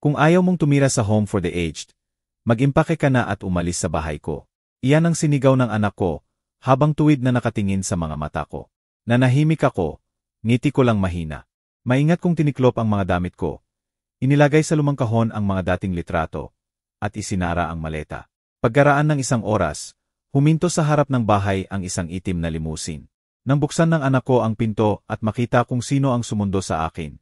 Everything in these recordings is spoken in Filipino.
Kung ayaw mong tumira sa home for the aged, mag-impake ka na at umalis sa bahay ko. Iyan ang sinigaw ng anak ko, habang tuwid na nakatingin sa mga mata ko. Nanahimik ako, ngiti ko lang mahina. Maingat kong tiniklop ang mga damit ko. Inilagay sa lumang kahon ang mga dating litrato, at isinara ang maleta. Pagkaraan ng isang oras, huminto sa harap ng bahay ang isang itim na limusin. Nang buksan ng anak ko ang pinto at makita kung sino ang sumundo sa akin,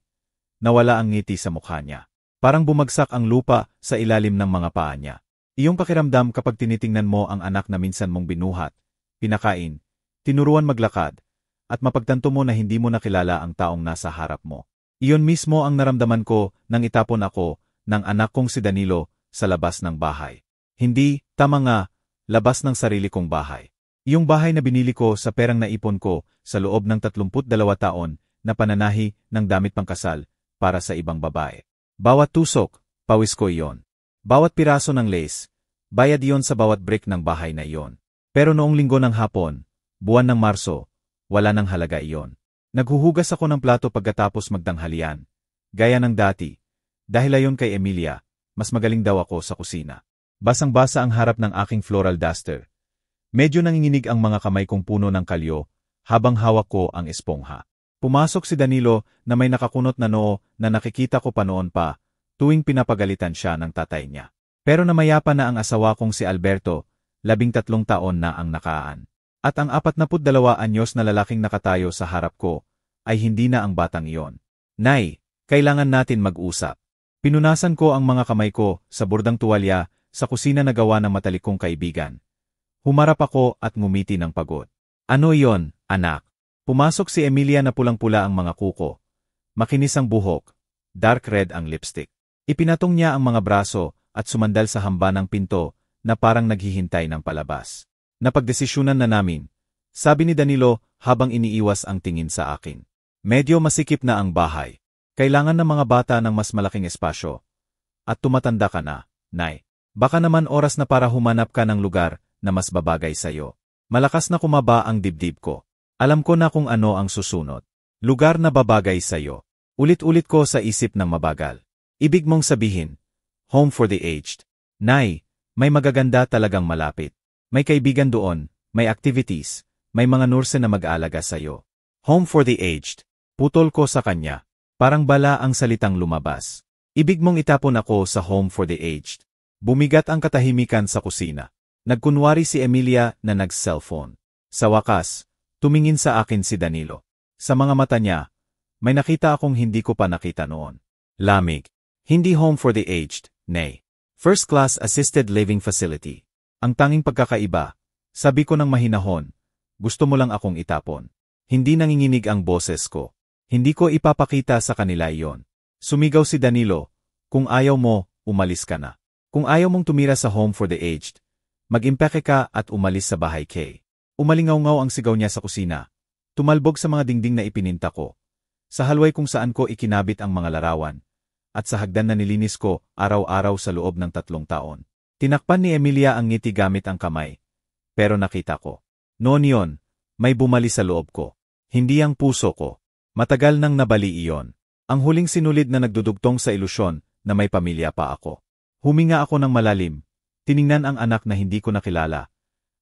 nawala ang ngiti sa mukha niya. Parang bumagsak ang lupa sa ilalim ng mga paa niya. Iyong pakiramdam kapag tinitingnan mo ang anak na minsan mong binuhat, pinakain, tinuruan maglakad, at mapagtanto mo na hindi mo nakilala ang taong nasa harap mo. Iyon mismo ang naramdaman ko nang itapon ako ng anak kong si Danilo sa labas ng bahay. Hindi, tama nga, labas ng sarili kong bahay. Iyong bahay na binili ko sa perang naipon ko sa loob ng 32 taon na pananahi ng damit pangkasal para sa ibang babae. Bawat tusok, pawis ko iyon. Bawat piraso ng lace, bayad iyon sa bawat brick ng bahay na iyon. Pero noong linggo ng hapon, buwan ng Marso, wala nang halaga iyon. Naghuhugas ako ng plato pagkatapos magtanghalian. Gaya ng dati, dahil ayon kay Emilia, mas magaling daw ako sa kusina. Basang-basa ang harap ng aking floral duster. Medyo nanginginig ang mga kamay kong puno ng kalyo, habang hawak ko ang espongha. Pumasok si Danilo na may nakakunot na noo na nakikita ko pa noon pa, tuwing pinapagalitan siya ng tatay niya. Pero namayapa na ang asawa kong si Alberto, 13 taon na ang nakaan. At ang 42 anyos na lalaking nakatayo sa harap ko, ay hindi na ang batang iyon. Nay, kailangan natin mag-usap. Pinunasan ko ang mga kamay ko sa burdang tuwalya sa kusina na gawa ng matalikong kaibigan. Humarap ako at ngumiti ng pagod. Ano iyon, anak? Pumasok si Emilia na pulang-pula ang mga kuko. Makinis ang buhok, dark red ang lipstick. Ipinatong niya ang mga braso at sumandal sa hamba ng pinto na parang naghihintay ng palabas. Napagdesisyunan na namin, sabi ni Danilo habang iniiwas ang tingin sa akin. Medyo masikip na ang bahay. Kailangan ng mga bata ng mas malaking espasyo. At tumatanda ka na, Nay. Baka naman oras na para humanap ka ng lugar na mas babagay sa'yo. Malakas na kumaba ang dibdib ko. Alam ko na kung ano ang susunod. Lugar na babagay sa'yo. Ulit-ulit ko sa isip ng mabagal. Ibig mong sabihin, home for the aged. Nay, may magaganda talagang malapit. May kaibigan doon, may activities, may mga nurse na mag-aalaga sa'yo. Home for the aged. Putol ko sa kanya. Parang bala ang salitang lumabas. Ibig mong itapon ako sa home for the aged. Bumigat ang katahimikan sa kusina. Nagkunwari si Emilia na nag-cellphone. Sa wakas, tumingin sa akin si Danilo. Sa mga mata niya, may nakita akong hindi ko pa nakita noon. Lamig. Hindi home for the aged, nay. First-class assisted living facility. Ang tanging pagkakaiba, sabi ko ng mahinahon, gusto mo lang akong itapon. Hindi nanginginig ang boses ko. Hindi ko ipapakita sa kanila iyon. Sumigaw si Danilo, kung ayaw mo, umalis ka na. Kung ayaw mong tumira sa home for the aged, mag-impake ka at umalis sa bahay kay. Umalingaw-ngaw ang sigaw niya sa kusina. Tumalbog sa mga dingding na ipininta ko. Sa halway kung saan ko ikinabit ang mga larawan. At sa hagdan na nilinis ko araw-araw sa loob ng 3 taon. Tinakpan ni Emilia ang ngiti gamit ang kamay. Pero nakita ko. Noon yon, may bumali sa loob ko. Hindi ang puso ko. Matagal nang nabali iyon. Ang huling sinulid na nagdudugtong sa ilusyon na may pamilya pa ako. Huminga ako ng malalim. Tiningnan ang anak na hindi ko nakilala,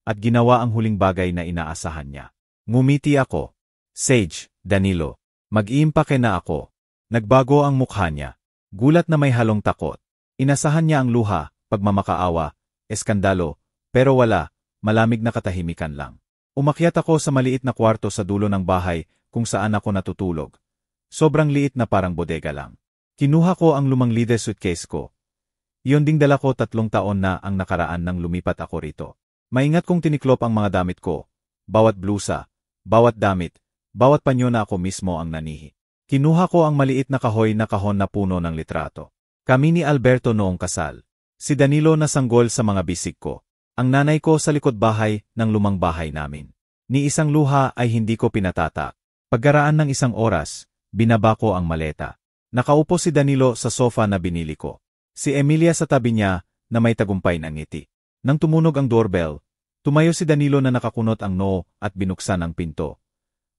at ginawa ang huling bagay na inaasahan niya. Ngumiti ako. Sage, Danilo, mag-iimpake na ako. Nagbago ang mukha niya. Gulat na may halong takot. Inasahan niya ang luha, pagmamakaawa, eskandalo, pero wala, malamig na katahimikan lang. Umakyat ako sa maliit na kwarto sa dulo ng bahay kung saan ako natutulog. Sobrang liit na parang bodega lang. Kinuha ko ang lumang leather suitcase ko. Iyon ding dala ko 3 taon na ang nakaraan nang lumipat ako rito. Maingat kong tiniklop ang mga damit ko. Bawat blusa, bawat damit, bawat panyo na ako mismo ang nanihi. Kinuha ko ang maliit na kahon na puno ng litrato. Kami ni Alberto noong kasal. Si Danilo na sanggol sa mga bisig ko. Ang nanay ko sa likod bahay ng lumang bahay namin. Ni isang luha ay hindi ko pinatata. Pagkaraan ng isang oras, binaba ko ang maleta. Nakaupo si Danilo sa sofa na binili ko. Si Emilia sa tabi niya na may tagumpay ng ngiti. Nang tumunog ang doorbell, tumayo si Danilo na nakakunot ang noo at binuksan ang pinto.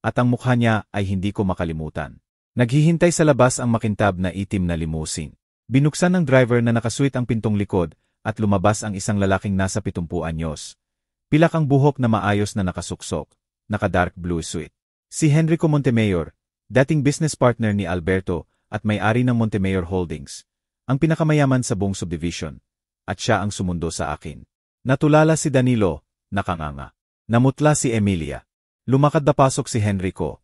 At ang mukha niya ay hindi ko makalimutan. Naghihintay sa labas ang makintab na itim na limusin. Binuksan ng driver na nakasuit ang pintong likod at lumabas ang isang lalaking nasa 70 anyos. Pilak ang buhok na maayos na nakasuksok, naka-dark blue suit. Si Henrico Montemayor, dating business partner ni Alberto at may-ari ng Montemayor Holdings, ang pinakamayaman sa buong subdivision, at siya ang sumundo sa akin. Natulala si Danilo, nakanganga. Namutla si Emilia. Lumakad na pasok si Henrico.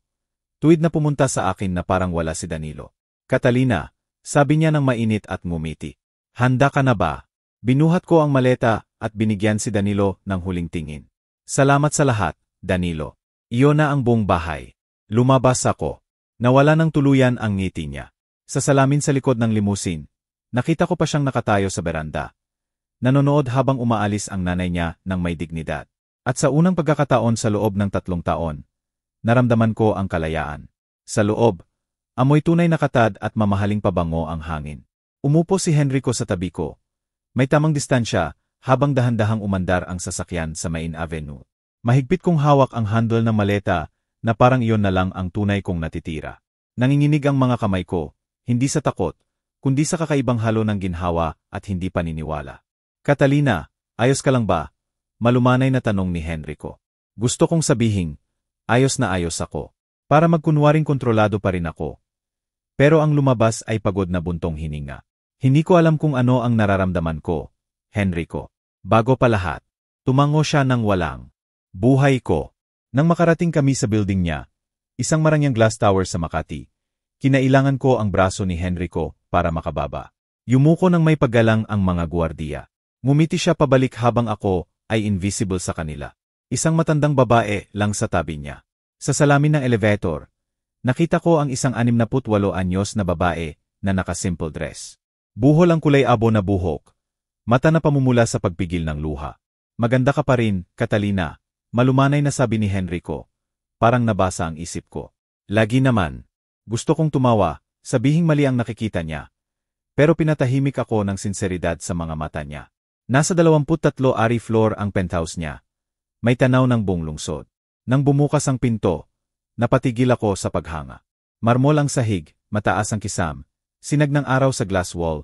Tuwid na pumunta sa akin na parang wala si Danilo. Catalina, sabi niya ng mainit at ngumiti. Handa ka na ba? Binuhat ko ang maleta at binigyan si Danilo ng huling tingin. Salamat sa lahat, Danilo. Iyon na ang buong bahay. Lumabas ako. Nawala ng tuluyan ang ngiti niya. Sa salamin sa likod ng limusin, nakita ko pa siyang nakatayo sa beranda. Nanonood habang umaalis ang nanay niya ng may dignidad. At sa unang pagkakataon sa loob ng 3 taon, naramdaman ko ang kalayaan. Sa loob, amoy tunay na katad at mamahaling pabango ang hangin. Umupo si Henrico sa tabi ko. May tamang distansya habang dahan-dahang umandar ang sasakyan sa Main Avenue. Mahigpit kong hawak ang handle ng maleta na parang iyon na lang ang tunay kong natitira. Nanginginig ang mga kamay ko, hindi sa takot, kundi sa kakaibang halo ng ginhawa at hindi paniniwala. Catalina, ayos ka lang ba? Malumanay na tanong ni Henrico. Gusto kong sabihin, ayos na ayos ako. Para magkunwaring kontrolado pa rin ako. Pero ang lumabas ay pagod na buntong hininga. Hindi ko alam kung ano ang nararamdaman ko, Henrico. Bago pa lahat, tumango siya ng walang buhay ko. Nang makarating kami sa building niya, isang marangyang glass tower sa Makati, kinailangan ko ang braso ni Henrico para makababa. Yumuko ng may paggalang ang mga guwardiya. Ngumiti siya pabalik habang ako ay invisible sa kanila. Isang matandang babae lang sa tabi niya. Sa salamin ng elevator, nakita ko ang isang 68 anyos na babae na naka-simple dress. Buhol ang kulay abo na buhok, mata na pamumula sa pagpigil ng luha. Maganda ka pa rin, Catalina, malumanay na sabi ni Henrico. Parang nabasa ang isip ko. Lagi naman, gusto kong tumawa, sabihing mali ang nakikita niya. Pero pinatahimik ako ng sinseridad sa mga mata niya. Nasa 23 floor ang penthouse niya. May tanaw ng buong lungsod. Nang bumukas ang pinto, napatigil ako sa paghanga. Marmol ang sahig, mataas ang kisam, sinag ng araw sa glass wall,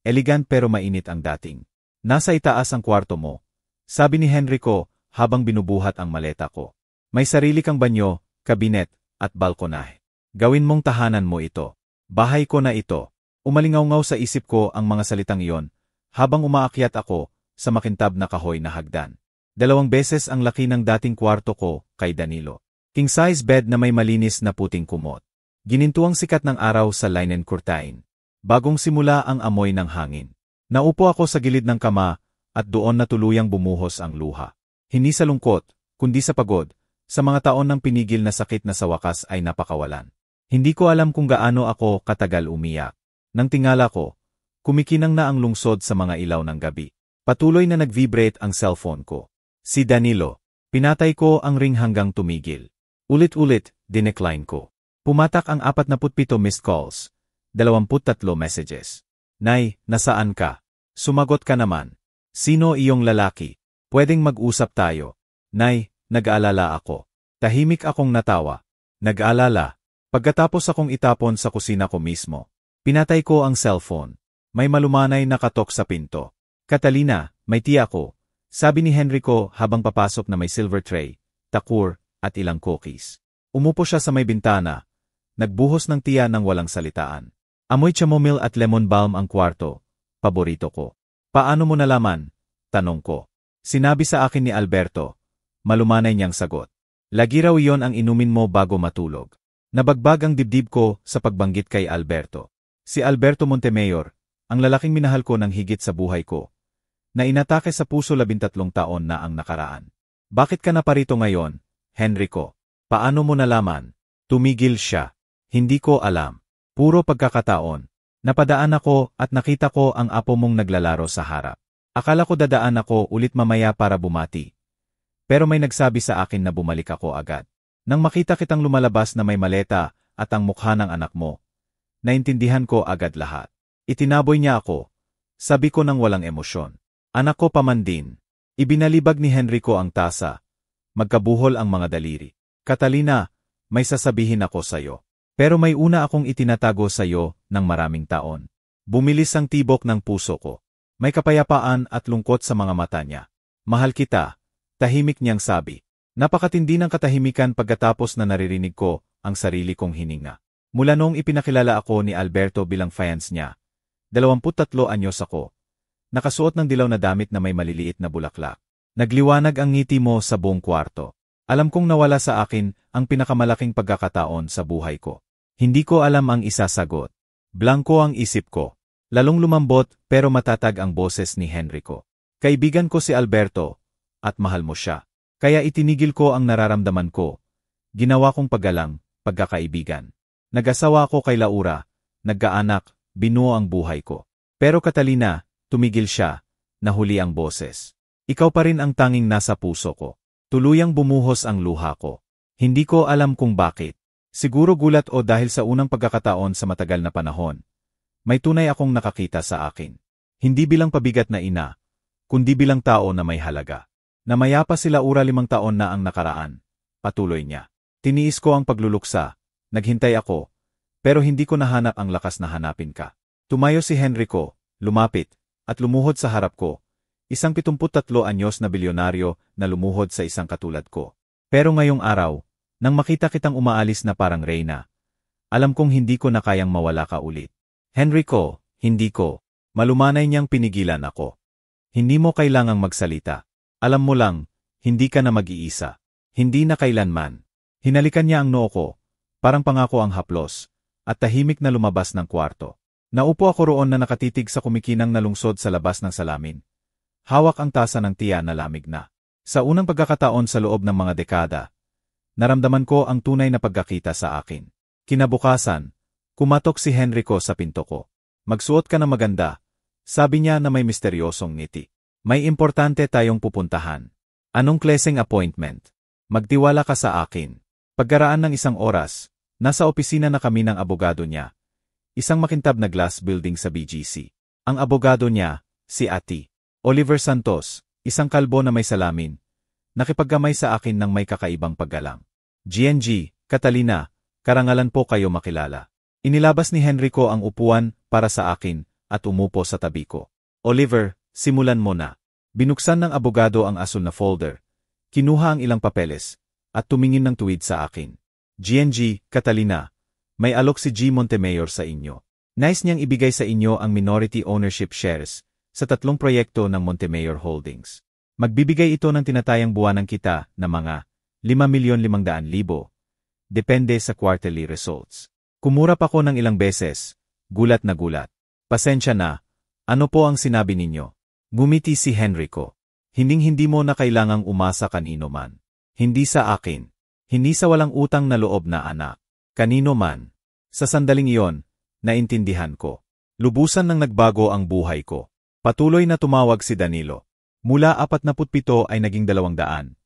elegant pero mainit ang dating. Nasa itaas ang kwarto mo, sabi ni Henrico habang binubuhat ang maleta ko. May sarili kang banyo, kabinet, at balkonahe. Gawin mong tahanan mo ito. Bahay ko na ito. Umalingaw-ngaw sa isip ko ang mga salitang iyon, habang umaakyat ako sa makintab na kahoy na hagdan. 2 beses ang laki ng dating kwarto ko kay Danilo. King-size bed na may malinis na puting kumot. Ginintuang sikat ng araw sa linen curtain. Bagong simula ang amoy ng hangin. Naupo ako sa gilid ng kama at doon na tuluyang bumuhos ang luha. Hindi sa lungkot, kundi sa pagod, sa mga taon ng pinigil na sakit na sa wakas ay napakawalan. Hindi ko alam kung gaano ako katagal umiyak. Nang tingala ko, kumikinang na ang lungsod sa mga ilaw ng gabi. Patuloy na nag-vibrate ang cellphone ko. Si Danilo. Pinatay ko ang ring hanggang tumigil. Ulit-ulit, dinecline ko. Pumatak ang 47 missed calls. 23 messages. Nay, nasaan ka? Sumagot ka naman. Sino iyong lalaki? Pwedeng mag-usap tayo. Nay, nag-aalala ako. Tahimik akong natawa. Nag-aalala. Pagkatapos akong itapon sa kusina ko mismo. Pinatay ko ang cellphone. May malumanay na katok sa pinto. Catalina, may tiya ko, sabi ni Henrico habang papasok na may silver tray, takur, at ilang cookies. Umupo siya sa may bintana. Nagbuhos ng tiya ng walang salitaan. Amoy chamomile at lemon balm ang kwarto. Paborito ko. Paano mo nalaman? Tanong ko. Sinabi sa akin ni Alberto. Malumanay niyang sagot. Lagi raw iyon ang inumin mo bago matulog. Nabagbag ang dibdib ko sa pagbanggit kay Alberto. Si Alberto Montemayor, ang lalaking minahal ko ng higit sa buhay ko, na inatake sa puso 13 taon na ang nakaraan. Bakit ka na parito ngayon, Henrico? Paano mo nalaman? Tumigil siya. Hindi ko alam. Puro pagkakataon. Napadaan ako at nakita ko ang apo mong naglalaro sa harap. Akala ko dadaan ako ulit mamaya para bumati. Pero may nagsabi sa akin na bumalik ako agad. Nang makita kitang lumalabas na may maleta at ang mukha ng anak mo, naintindihan ko agad lahat. Itinaboy niya ako. Sabi ko nang walang emosyon. Anak ko pa man din. Ibinalibag ni Henrico ang tasa. Magkabuhol ang mga daliri. Catalina, may sasabihin ako sa'yo. Pero may una akong itinatago sa'yo ng maraming taon. Bumilis ang tibok ng puso ko. May kapayapaan at lungkot sa mga mata niya. Mahal kita, tahimik niyang sabi. Napakatindi ng katahimikan pagkatapos na naririnig ko ang sarili kong hininga. Mula noong ipinakilala ako ni Alberto bilang fiancé niya, 23 anyos ako. Nakasuot ng dilaw na damit na may maliliit na bulaklak. Nagliwanag ang ngiti mo sa buong kwarto. Alam kong nawala sa akin ang pinakamalaking pagkakataon sa buhay ko. Hindi ko alam ang isasagot. Blanko ang isip ko. Lalong lumambot pero matatag ang boses ni Henrico. Kaibigan ko si Alberto, at mahal mo siya. Kaya itinigil ko ang nararamdaman ko. Ginawa kong paggalang, pagkakaibigan. Nag-asawa ako kay Laura, nagkaanak, binuo ang buhay ko. Pero Catalina, tumigil siya, nahuli ang boses. Ikaw pa rin ang tanging nasa puso ko. Tuluyang bumuhos ang luha ko. Hindi ko alam kung bakit. Siguro gulat o dahil sa unang pagkakataon sa matagal na panahon. May tunay akong nakakita sa akin. Hindi bilang pabigat na ina, kundi bilang tao na may halaga. Namayapa si Laura 5 taon na ang nakaraan. Patuloy niya. Tiniis ko ang pagluluksa. Naghintay ako. Pero hindi ko nahanap ang lakas na hanapin ka. Tumayo si Henrico, lumapit, at lumuhod sa harap ko. Isang 73 anyos na bilyonaryo na lumuhod sa isang katulad ko. Pero ngayong araw, nang makita kitang umaalis na parang reyna, alam kong hindi ko na kayang mawala ka ulit. Henrico, hindi ko. Malumanay niyang pinigilan ako. Hindi mo kailangang magsalita. Alam mo lang, hindi ka na mag-iisa. Hindi na kailanman. Hinalikan niya ang noo ko, parang pangako ang haplos, at tahimik na lumabas ng kwarto. Naupo ako roon na nakatitig sa kumikinang na lungsod sa labas ng salamin. Hawak ang tasa ng tiya na lamig na. Sa unang pagkakataon sa loob ng mga dekada, naramdaman ko ang tunay na pagkakita sa akin. Kinabukasan, kumatok si Henrico sa pinto ko. Magsuot ka na maganda, sabi niya na may misteryosong ngiti. May importante tayong pupuntahan. Anong klaseng appointment? Magtiwala ka sa akin. Pagkaraan ng 1 oras, nasa opisina na kami ng abogado niya. Isang makintab na glass building sa BGC. Ang abogado niya, si Ati. Oliver Santos, isang kalbo na may salamin. Nakipagkamay sa akin ng may kakaibang paggalang. GNG, Catalina, karangalan po kayo makilala. Inilabas ni Henrico ang upuan para sa akin at umupo sa tabi ko. Oliver, simulan mo na. Binuksan ng abogado ang asul na folder. Kinuha ang ilang papeles at tumingin ng tuwid sa akin. GNG, Catalina, may alok si G. Montemayor sa inyo. Nais niyang ibigay sa inyo ang minority ownership shares sa 3 proyekto ng Montemayor Holdings. Magbibigay ito ng tinatayang buwanang kita na mga 5,500,000, depende sa quarterly results. Kumurap ako ng ilang beses, gulat na gulat. Pasensya na, ano po ang sinabi ninyo? Ngumiti si Henrico. Hinding-hindi mo na kailangang umasa kanino man. Hindi sa akin. Hindi sa walang utang na loob na anak. Kanino man. Sa sandaling iyon, naintindihan ko. Lubusan nang nagbago ang buhay ko. Patuloy na tumawag si Danilo. Mula 47 ay naging 200.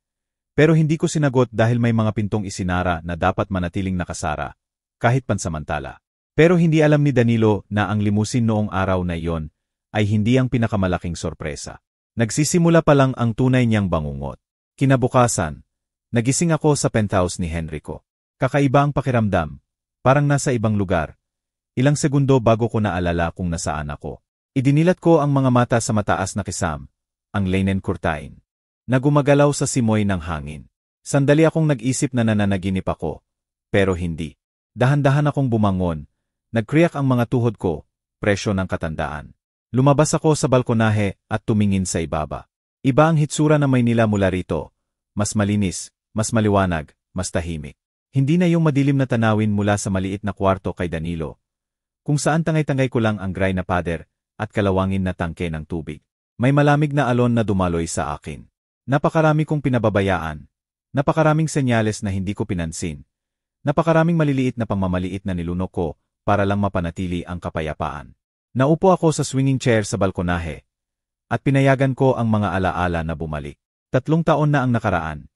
Pero hindi ko sinagot dahil may mga pintong isinara na dapat manatiling nakasara, kahit pansamantala. Pero hindi alam ni Danilo na ang limusin noong araw na iyon ay hindi ang pinakamalaking sorpresa. Nagsisimula pa lang ang tunay niyang bangungot. Kinabukasan, nagising ako sa penthouse ni Henrico. Kakaiba ang pakiramdam, parang nasa ibang lugar. Ilang segundo bago ko naalala kung nasaan ako. Idinilat ko ang mga mata sa mataas na kisam, ang linen curtain, na gumagalaw sa simoy ng hangin. Sandali akong nag-isip na nananaginip ako, pero hindi. Dahan-dahan akong bumangon, nagkriyak ang mga tuhod ko, presyo ng katandaan. Lumabas ako sa balkonahe at tumingin sa ibaba. Iba ang hitsura na Maynila mula rito, mas malinis, mas maliwanag, mas tahimik. Hindi na yung madilim na tanawin mula sa maliit na kwarto kay Danilo, kung saan tangay-tangay ko lang ang gray na pader at kalawangin na tangke ng tubig. May malamig na alon na dumaloy sa akin. Napakarami kong pinababayaan. Napakaraming senyales na hindi ko pinansin. Napakaraming maliliit na pangmamaliit na nilunok ko para lang mapanatili ang kapayapaan. Naupo ako sa swinging chair sa balkonahe at pinayagan ko ang mga alaala na bumalik. 3 taon na ang nakaraan.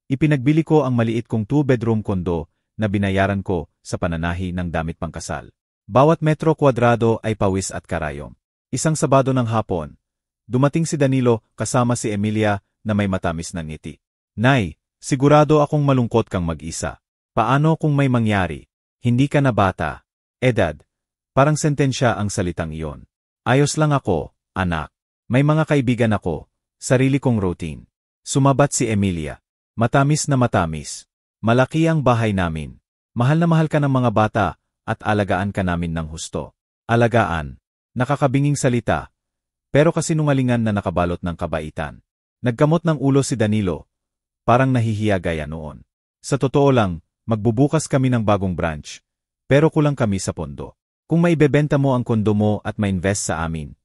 Ipinagbili ko ang maliit kong 2-bedroom kondo na binayaran ko sa pananahi ng damit pangkasal. Bawat metro kwadrado ay pawis at karayom. Isang Sabado ng hapon, dumating si Danilo kasama si Emilia na may matamis na ngiti. Nay, sigurado akong malungkot kang mag-isa. Paano kung may mangyari? Hindi ka na bata. Edad, Parang sentensya ang salitang iyon. Ayos lang ako, anak. May mga kaibigan ako, sarili kong routine. Sumabat si Emilia. Matamis na matamis. Malaki ang bahay namin. Mahal na mahal ka ng mga bata, at alagaan ka namin ng husto. Alagaan. Nakakabinging salita. Pero kasinungalingan na nakabalot ng kabaitan. Nagkamot ng ulo si Danilo. Parang nahihiya gaya noon. Sa totoo lang, magbubukas kami ng bagong branch. Pero kulang kami sa pondo. Kung maibebenta mo ang kondo mo at ma-invest sa amin,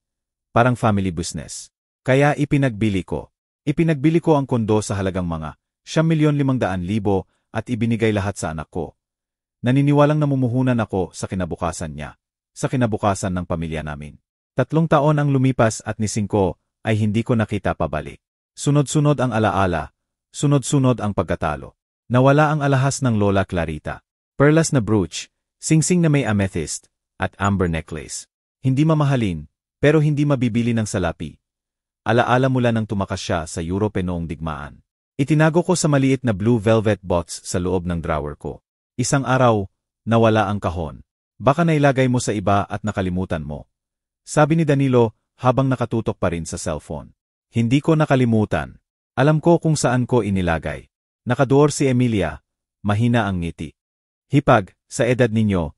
parang family business. Kaya ipinagbili ko. Ipinagbili ko ang kondo sa halagang mga 1,500,000 at ibinigay lahat sa anak ko. Naniniwalang namumuhunan ako sa kinabukasan niya. Sa kinabukasan ng pamilya namin. 3 taon ang lumipas at ni 5 ay hindi ko nakita pabalik. Sunod-sunod ang alaala, sunod-sunod ang pagkatalo. Nawala ang alahas ng Lola Clarita. Perlas na brooch, singsing na may amethyst, at amber necklace. Hindi mamahalin, pero hindi mabibili ng salapi. Alaala mula nang tumakas siya sa Europe noong digmaan. Itinago ko sa maliit na blue velvet box sa loob ng drawer ko. Isang araw, nawala ang kahon. Baka nailagay mo sa iba at nakalimutan mo. Sabi ni Danilo habang nakatutok pa rin sa cellphone. Hindi ko nakalimutan. Alam ko kung saan ko inilagay. Nakaduor si Emilia, mahina ang ngiti. Hipag, sa edad ninyo,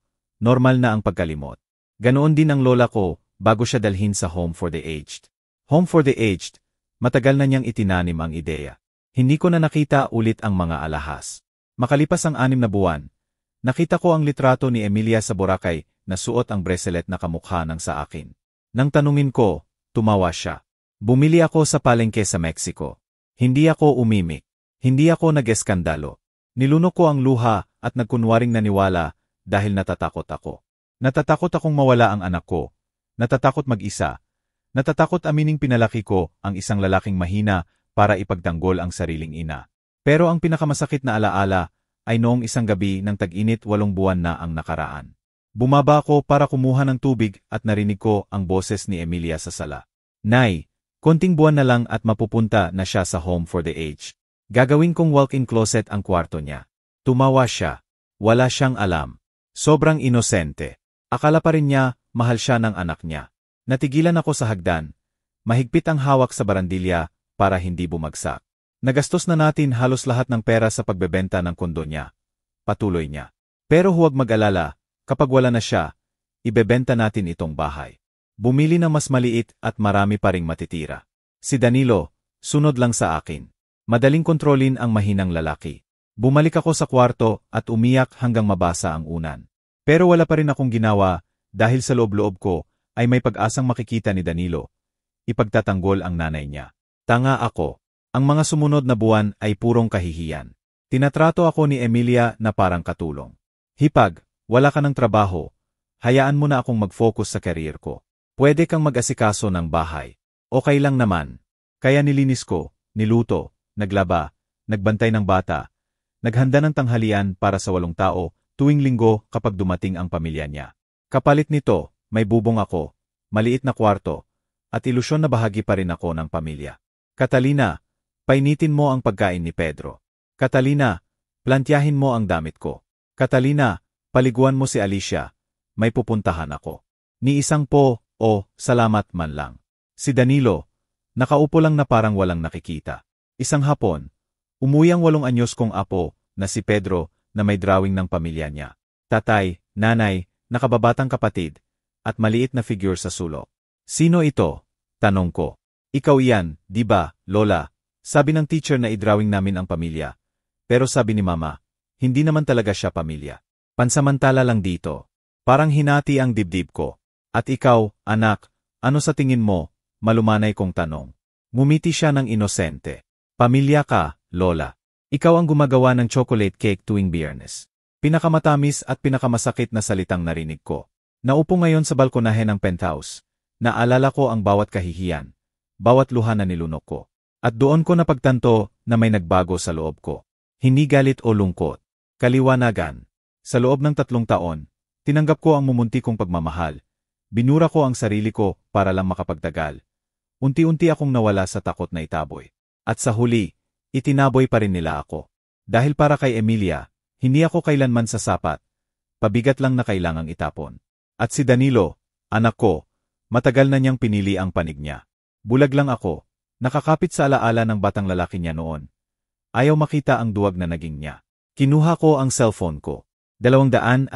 normal na ang pagkalimot. Ganoon din ang lola ko bago siya dalhin sa Home for the Aged. Home for the Aged, matagal na niyang itinanim ang ideya. Hindi ko na nakita ulit ang mga alahas. Makalipas ang 6 na buwan, nakita ko ang litrato ni Emilia sa Boracay na suot ang bracelet na kamukha ng sa akin. Nang tanungin ko, tumawa siya. Bumili ako sa palengke sa Mexico. Hindi ako umimik. Hindi ako nag-eskandalo. Nilunok ko ang luha at nagkunwaring naniwala dahil natatakot ako. Natatakot akong mawala ang anak ko. Natatakot mag-isa. Natatakot amining pinalaki ko ang isang lalaking mahina para ipagtanggol ang sariling ina. Pero ang pinakamasakit na alaala ay noong isang gabi ng tag-init 8 buwan na ang nakaraan. Bumaba ako para kumuha ng tubig at narinig ko ang boses ni Emilia sa sala. Nay, konting buwan na lang at mapupunta na siya sa Home for the Aged. Gagawin kong walk-in closet ang kwarto niya. Tumawa siya. Wala siyang alam. Sobrang inosente. Akala pa rin niya, mahal siya ng anak niya. Natigilan ako sa hagdan. Mahigpit ang hawak sa barandilya para hindi bumagsak. Nagastos na natin halos lahat ng pera sa pagbebenta ng kondo niya. Patuloy niya. Pero huwag mag-alala, kapag wala na siya, ibebenta natin itong bahay. Bumili ng mas maliit at marami pa ring matitira. Si Danilo, sunod lang sa akin. Madaling kontrolin ang mahinang lalaki. Bumalik ako sa kwarto at umiyak hanggang mabasa ang unan. Pero wala pa rin akong ginawa dahil sa loob-loob ko ay may pag-asang makikita ni Danilo. Ipagtatanggol ang nanay niya. Tanga ako. Ang mga sumunod na buwan ay purong kahihiyan. Tinatrato ako ni Emilia na parang katulong. Hipag, wala ka ng trabaho. Hayaan mo na akong mag-focus sa career ko. Pwede kang mag-asikaso ng bahay. Okay lang naman. Kaya nilinis ko, niluto, naglaba, nagbantay ng bata, naghanda ng tanghalian para sa 8 tao tuwing linggo kapag dumating ang pamilya niya. Kapalit nito, may bubong ako, maliit na kwarto, at ilusyon na bahagi pa rin ako ng pamilya. Catalina, painitin mo ang pagkain ni Pedro. Catalina, plantyahin mo ang damit ko. Catalina, paliguan mo si Alicia. May pupuntahan ako. Ni isang po, salamat man lang. Si Danilo, nakaupo lang na parang walang nakikita. Isang hapon, umuwi ang 8 anyos kong apo na si Pedro na may drawing ng pamilya niya. Tatay, nanay, nakababatang kapatid, at maliit na figure sa sulok. Sino ito? Tanong ko. Ikaw iyan, di ba, Lola? Sabi ng teacher na i-drawing namin ang pamilya. Pero sabi ni Mama, hindi naman talaga siya pamilya. Pansamantala lang dito. Parang hinati ang dibdib ko. At ikaw, anak, ano sa tingin mo? Malumanay kong tanong. Ngumiti siya ng inosente. Pamilya ka, Lola. Ikaw ang gumagawa ng chocolate cake tuwing Biyernes. Pinakamatamis at pinakamasakit na salitang narinig ko. Naupo ngayon sa balkonahe ng penthouse. Naalala ko ang bawat kahihiyan, bawat luha na nilunok ko. At doon ko napagtanto na may nagbago sa loob ko. Hindi galit o lungkot. Kaliwanagan. Sa loob ng 3 taon, tinanggap ko ang mumunti kong pagmamahal. Binura ko ang sarili ko para lang makapagtagal. Unti-unti akong nawala sa takot na itaboy. At sa huli, itinaboy pa rin nila ako. Dahil para kay Emilia, hindi ako kailanman sasapat. Pabigat lang na kailangang itapon. At si Danilo, anak ko, matagal na niyang pinili ang panig niya. Bulag lang ako, nakakapit sa alaala ng batang lalaki niya noon. Ayaw makita ang duwag na naging niya. Kinuha ko ang cellphone ko. 213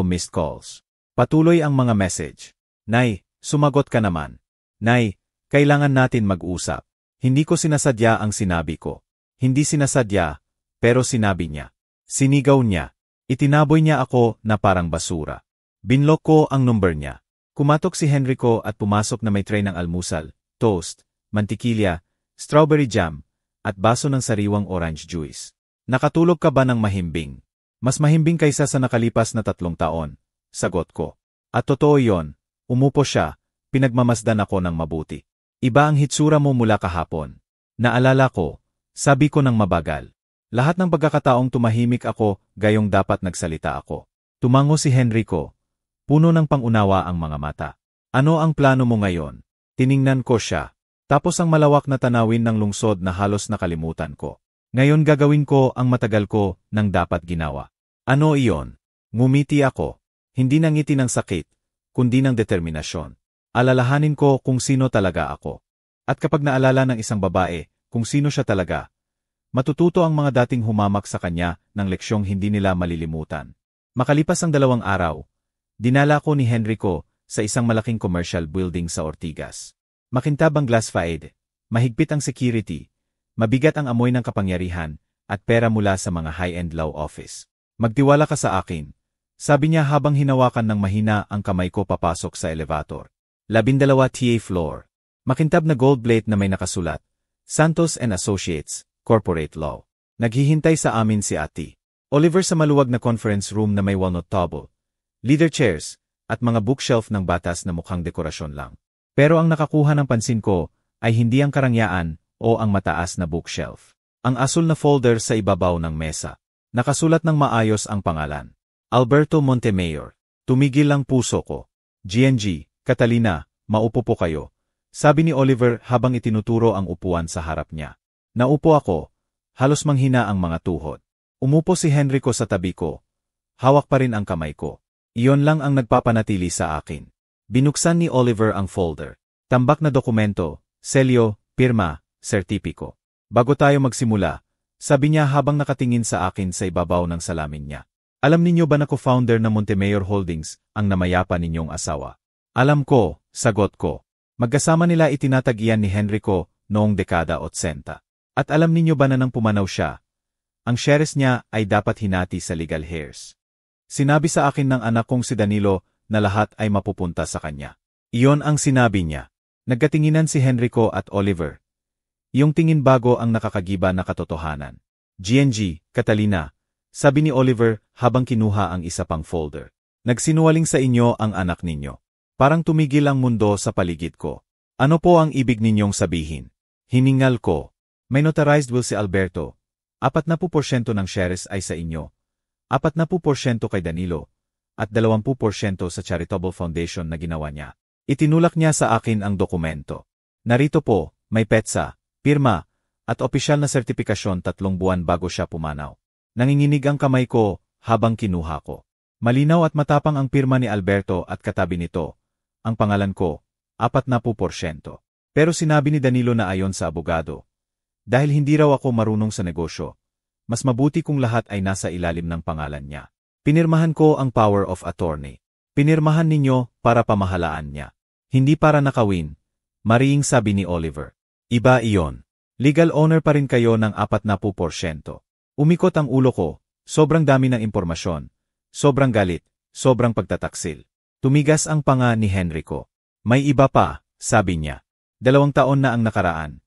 missed calls. Patuloy ang mga message. Nay, sumagot ka naman. Nay, kailangan natin mag-usap. Hindi ko sinasadya ang sinabi ko. Hindi sinasadya, pero sinabi niya. Sinigaw niya. Itinaboy niya ako na parang basura. Binlock ko ang number niya. Kumatok si Henrico at pumasok na may tray ng almusal, toast, mantikilya, strawberry jam, at baso ng sariwang orange juice. Nakatulog ka ba ng mahimbing? Mas mahimbing kaysa sa nakalipas na 3 taon, sagot ko. At totoo yon, umupo siya, pinagmamasdan ako ng mabuti. Iba ang hitsura mo mula kahapon. Naalala ko, sabi ko ng mabagal. Lahat ng pagkakataong tumahimik ako, gayong dapat nagsalita ako. Tumango si Henrico. Puno ng pangunawa ang mga mata. Ano ang plano mo ngayon? Tiningnan ko siya. Tapos ang malawak na tanawin ng lungsod na halos nakalimutan ko. Ngayon gagawin ko ang matagal ko nang dapat ginawa. Ano iyon? Ngumiti ako. Hindi ng ngiti ng sakit, kundi ng determinasyon. Alalahanin ko kung sino talaga ako. At kapag naalala ng isang babae, kung sino siya talaga, matututo ang mga dating humamak sa kanya ng leksyong hindi nila malilimutan. Makalipas ang 2 araw, dinala ko ni Henrico sa isang malaking commercial building sa Ortigas. Makintab ang glass facade, mahigpit ang security, mabigat ang amoy ng kapangyarihan, at pera mula sa mga high-end law office. Magtiwala ka sa akin, sabi niya habang hinawakan ng mahina ang kamay ko papasok sa elevator. 12 TA floor. Makintab na gold plate na may nakasulat, Santos and Associates, Corporate Law. Naghihintay sa amin si Ate Oliver sa maluwag na conference room na may walnut table, leather chairs, at mga bookshelf ng batas na mukhang dekorasyon lang. Pero ang nakakuha ng pansin ko ay hindi ang karangyaan o ang mataas na bookshelf. Ang asul na folder sa ibabaw ng mesa. Nakasulat ng maayos ang pangalan. Alberto Montemayor. Tumigil ang puso ko. GNG, Catalina, maupo po kayo. Sabi ni Oliver habang itinuturo ang upuan sa harap niya. Naupo ako. Halos manghina ang mga tuhod. Umupo si Henrico sa tabi ko. Hawak pa rin ang kamay ko. Iyon lang ang nagpapanatili sa akin. Binuksan ni Oliver ang folder. Tambak na dokumento, selyo, pirma, sertipiko. Bago tayo magsimula, sabi niya habang nakatingin sa akin sa ibabaw ng salamin niya. Alam ninyo ba na co-founder ng Montemayor Holdings ang namayapa ninyong asawa? Alam ko, sagot ko. Magkasama nila itinatag-iyan ni Henrico noong dekada 80. At alam ninyo ba na nang pumanaw siya, ang shares niya ay dapat hinati sa legal heirs. Sinabi sa akin ng anak kong si Danilo na lahat ay mapupunta sa kanya. Iyon ang sinabi niya. Nagkatinginan si Henrico at Oliver. Yung tingin bago ang nakakagiba na katotohanan. GNG, Catalina, sabi ni Oliver habang kinuha ang isa pang folder. Nagsinungaling sa inyo ang anak ninyo. Parang tumigil ang mundo sa paligid ko. Ano po ang ibig ninyong sabihin? Hiningal ko. May notarized will si Alberto. 40% ng shares ay sa inyo. 40% kay Danilo. At 20% sa charitable foundation na ginawa niya. Itinulak niya sa akin ang dokumento. Narito po, may petsa, pirma, at opisyal na sertipikasyon 3 buwan bago siya pumanaw. Nanginginig ang kamay ko habang kinuha ko. Malinaw at matapang ang pirma ni Alberto at katabi nito. Ang pangalan ko, 40%. Pero sinabi ni Danilo na ayon sa abogado. Dahil hindi raw ako marunong sa negosyo, mas mabuti kung lahat ay nasa ilalim ng pangalan niya. Pinirmahan ko ang power of attorney. Pinirmahan ninyo para pamahalaan niya. Hindi para nakawin, mariing sabi ni Oliver. Iba iyon. Legal owner pa rin kayo ng 40%. Umikot ang ulo ko, sobrang dami ng impormasyon, sobrang galit, sobrang pagtataksil. Tumigas ang panga ni Henrico. May iba pa, sabi niya. 2 taon na ang nakaraan.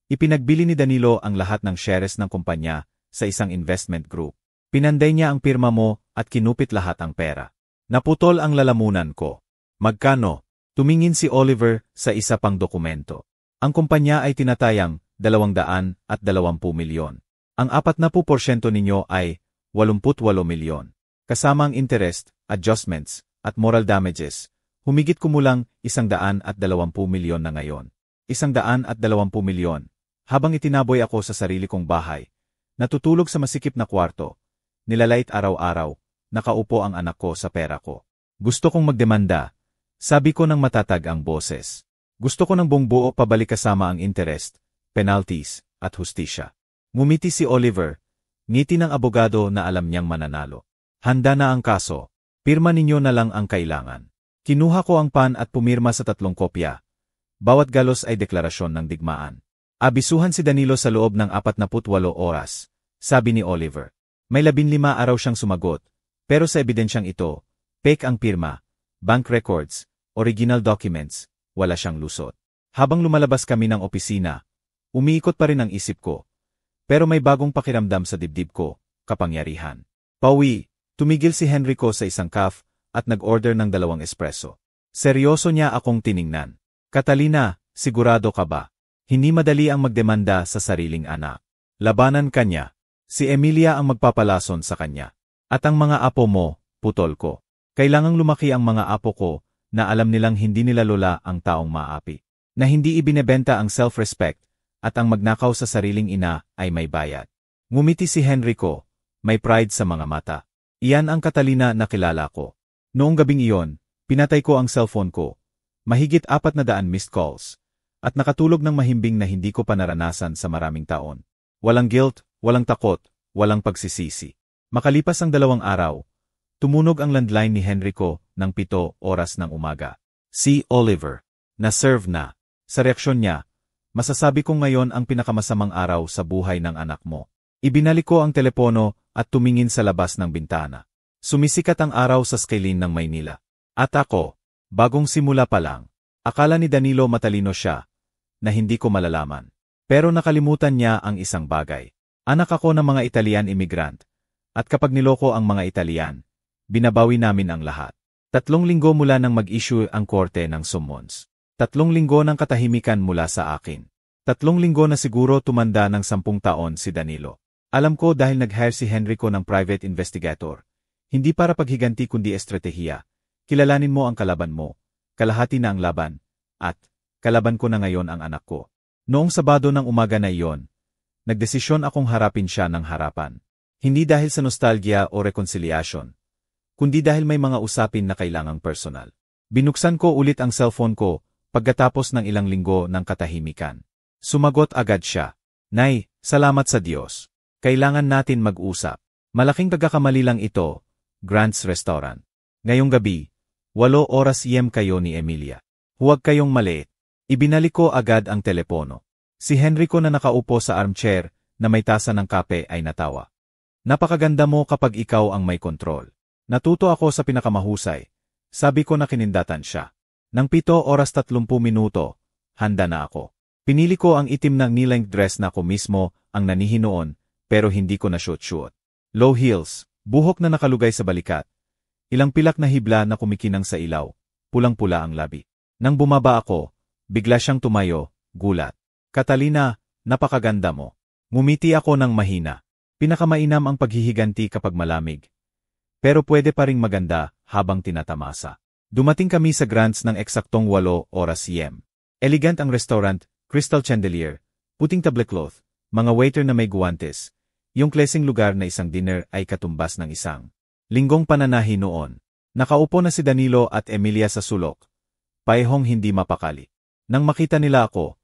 Ipinagbili ni Danilo ang lahat ng shares ng kumpanya sa isang investment group. Pinanday niya ang pirma mo at kinupit lahat ang pera. Naputol ang lalamunan ko. Magkano? Tumingin si Oliver sa isa pang dokumento. Ang kumpanya ay tinatayang 220 milyon. Ang 40% ninyo ay 88 milyon. Kasama ang interest, adjustments, at moral damages, humigit kumulang 120 milyon na ngayon. 120 milyon. Habang itinaboy ako sa sarili kong bahay, natutulog sa masikip na kwarto, nilalait araw-araw, nakaupo ang anak ko sa pera ko. Gusto kong magdemanda. Sabi ko ng matatag ang boses. Gusto ko ng buong-buo pabalik kasama ang interest, penalties, at hustisya. Ngumiti si Oliver. Ngiti ng abogado na alam niyang mananalo. Handa na ang kaso. Pirma ninyo na lang ang kailangan. Kinuha ko ang pan at pumirma sa 3 kopya. Bawat galos ay deklarasyon ng digmaan. Abisuhan si Danilo sa loob ng 48 oras, sabi ni Oliver. May 15 araw siyang sumagot, pero sa ebidensyang ito, fake ang pirma, bank records, original documents, wala siyang lusot. Habang lumalabas kami ng opisina, umiikot pa rin ang isip ko. Pero may bagong pakiramdam sa dibdib ko, kapangyarihan. Pauwi, tumigil si Henrico sa isang cafe at nag-order ng 2 espresso. Seryoso niya akong tiningnan. Catalina, sigurado ka ba? Hindi madali ang magdemanda sa sariling anak. Labanan kanya. Si Emilia ang magpapalason sa kanya. At ang mga apo mo, putol ko. Kailangang lumaki ang mga apo ko na alam nilang hindi nila lola ang taong maapi. Na hindi ibinebenta ang self-respect at ang magnakaw sa sariling ina ay may bayad. Ngumiti si Henrico, may pride sa mga mata. Iyan ang Catalina na kilala ko. Noong gabing iyon, pinatay ko ang cellphone ko. Mahigit 400 missed calls. At nakatulog ng mahimbing na hindi ko pa naranasan sa maraming taon. Walang guilt, walang takot, walang pagsisisi. Makalipas ang 2 araw, tumunog ang landline ni Henrico ng 7 oras ng umaga. Si Oliver. Na-serve na. Sa reaksyon niya, masasabi kong ngayon ang pinakamasamang araw sa buhay ng anak mo. Ibinalik ko ang telepono at tumingin sa labas ng bintana. Sumisikat ang araw sa skyline ng Maynila. At ako, bagong simula pa lang. Akala ni Danilo matalino siya, na hindi ko malalaman. Pero nakalimutan niya ang isang bagay. Anak ako ng mga Italian immigrant. At kapag niloko ang mga Italian, binabawi namin ang lahat. 3 linggo mula nang mag-issue ang korte ng summons. 3 linggo ng katahimikan mula sa akin. 3 linggo na siguro tumanda ng 10 taon si Danilo. Alam ko dahil nag-hire si Henrico ng private investigator. Hindi para paghiganti kundi estratehiya. Kilalanin mo ang kalaban mo. Kalahati na ang laban. At kalaban ko na ngayon ang anak ko. Noong Sabado ng umaga na iyon, nagdesisyon akong harapin siya ng harapan. Hindi dahil sa nostalgia o reconciliation, kundi dahil may mga usapin na kailangang personal. Binuksan ko ulit ang cellphone ko pagkatapos ng ilang linggo ng katahimikan. Sumagot agad siya. Nay, salamat sa Diyos. Kailangan natin mag-usap. Malaking pagkakamali lang ito, Grant's Restaurant. Ngayong gabi, 8 oras kayo ni Emilia. Huwag kayong maliit. Ibinalik ko agad ang telepono. Si Henrico na nakaupo sa armchair na may tasa ng kape ay natawa. Napakaganda mo kapag ikaw ang may kontrol. Natuto ako sa pinakamahusay. Sabi ko na kinindatan siya. Nang 7 oras 30 minuto, handa na ako. Pinili ko ang itim na knee-length dress na ako mismo ang nanihi noon, pero hindi ko na shoot. Low heels, buhok na nakalugay sa balikat. Ilang pilak na hibla na kumikinang sa ilaw. Pulang-pula ang labi. Nang bumaba ako, bigla siyang tumayo, gulat. Catalina, napakaganda mo. Ngumiti ako ng mahina. Pinakamainam ang paghihiganti kapag malamig. Pero pwede pa ring maganda habang tinatamasa. Dumating kami sa Grants ng eksaktong 8 oras p.m. Elegant ang restaurant, crystal chandelier, puting tablecloth, mga waiter na may guwantes. Yung klaseng lugar na isang dinner ay katumbas ng isang linggong pananahi noon. Nakaupo na si Danilo at Emilia sa sulok. Paehong hindi mapakali. Nang makita nila ako,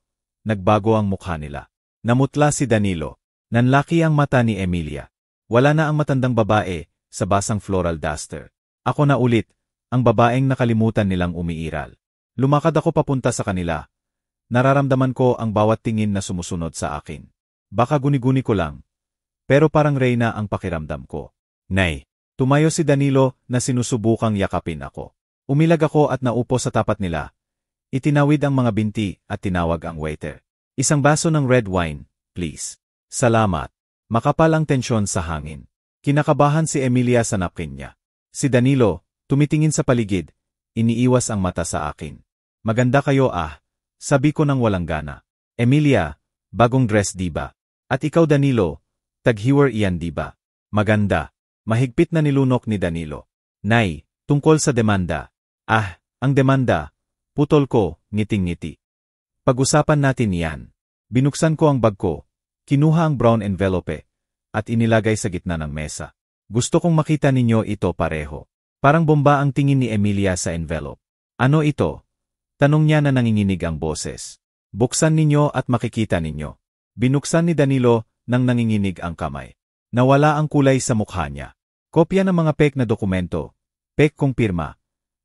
nagbago ang mukha nila. Namutla si Danilo. Nanlaki ang mata ni Emilia. Wala na ang matandang babae sa basang floral duster. Ako na ulit, ang babaeng nakalimutan nilang umiiral. Lumakad ako papunta sa kanila. Nararamdaman ko ang bawat tingin na sumusunod sa akin. Baka guni-guni ko lang. Pero parang reyna ang pakiramdam ko. Nay, tumayo si Danilo na sinusubukang yakapin ako. Umilag ako at naupo sa tapat nila. Itinawid ang mga binti at tinawag ang waiter. Isang baso ng red wine, please. Salamat. Makapal ang tensyon sa hangin. Kinakabahan si Emilia sa napkin niya. Si Danilo, tumitingin sa paligid, iniiwas ang mata sa akin. Maganda kayo sabi ko nang walang gana. Emilia, bagong dress diba? At ikaw Danilo, taghiwer iyan diba? Maganda. Mahigpit na nilunok ni Danilo. Nay, tungkol sa demanda. Ang demanda. Putol ko, ngiting-ngiti. Pag-usapan natin yan. Binuksan ko ang bag ko, kinuha ang brown envelope, at inilagay sa gitna ng mesa. Gusto kong makita ninyo ito pareho. Parang bomba ang tingin ni Emilia sa envelope. Ano ito? Tanong niya na nanginginig ang boses. Buksan ninyo at makikita ninyo. Binuksan ni Danilo nang nanginginig ang kamay. Nawala ang kulay sa mukha niya. Kopya ng mga pek na dokumento, pek kung pirma,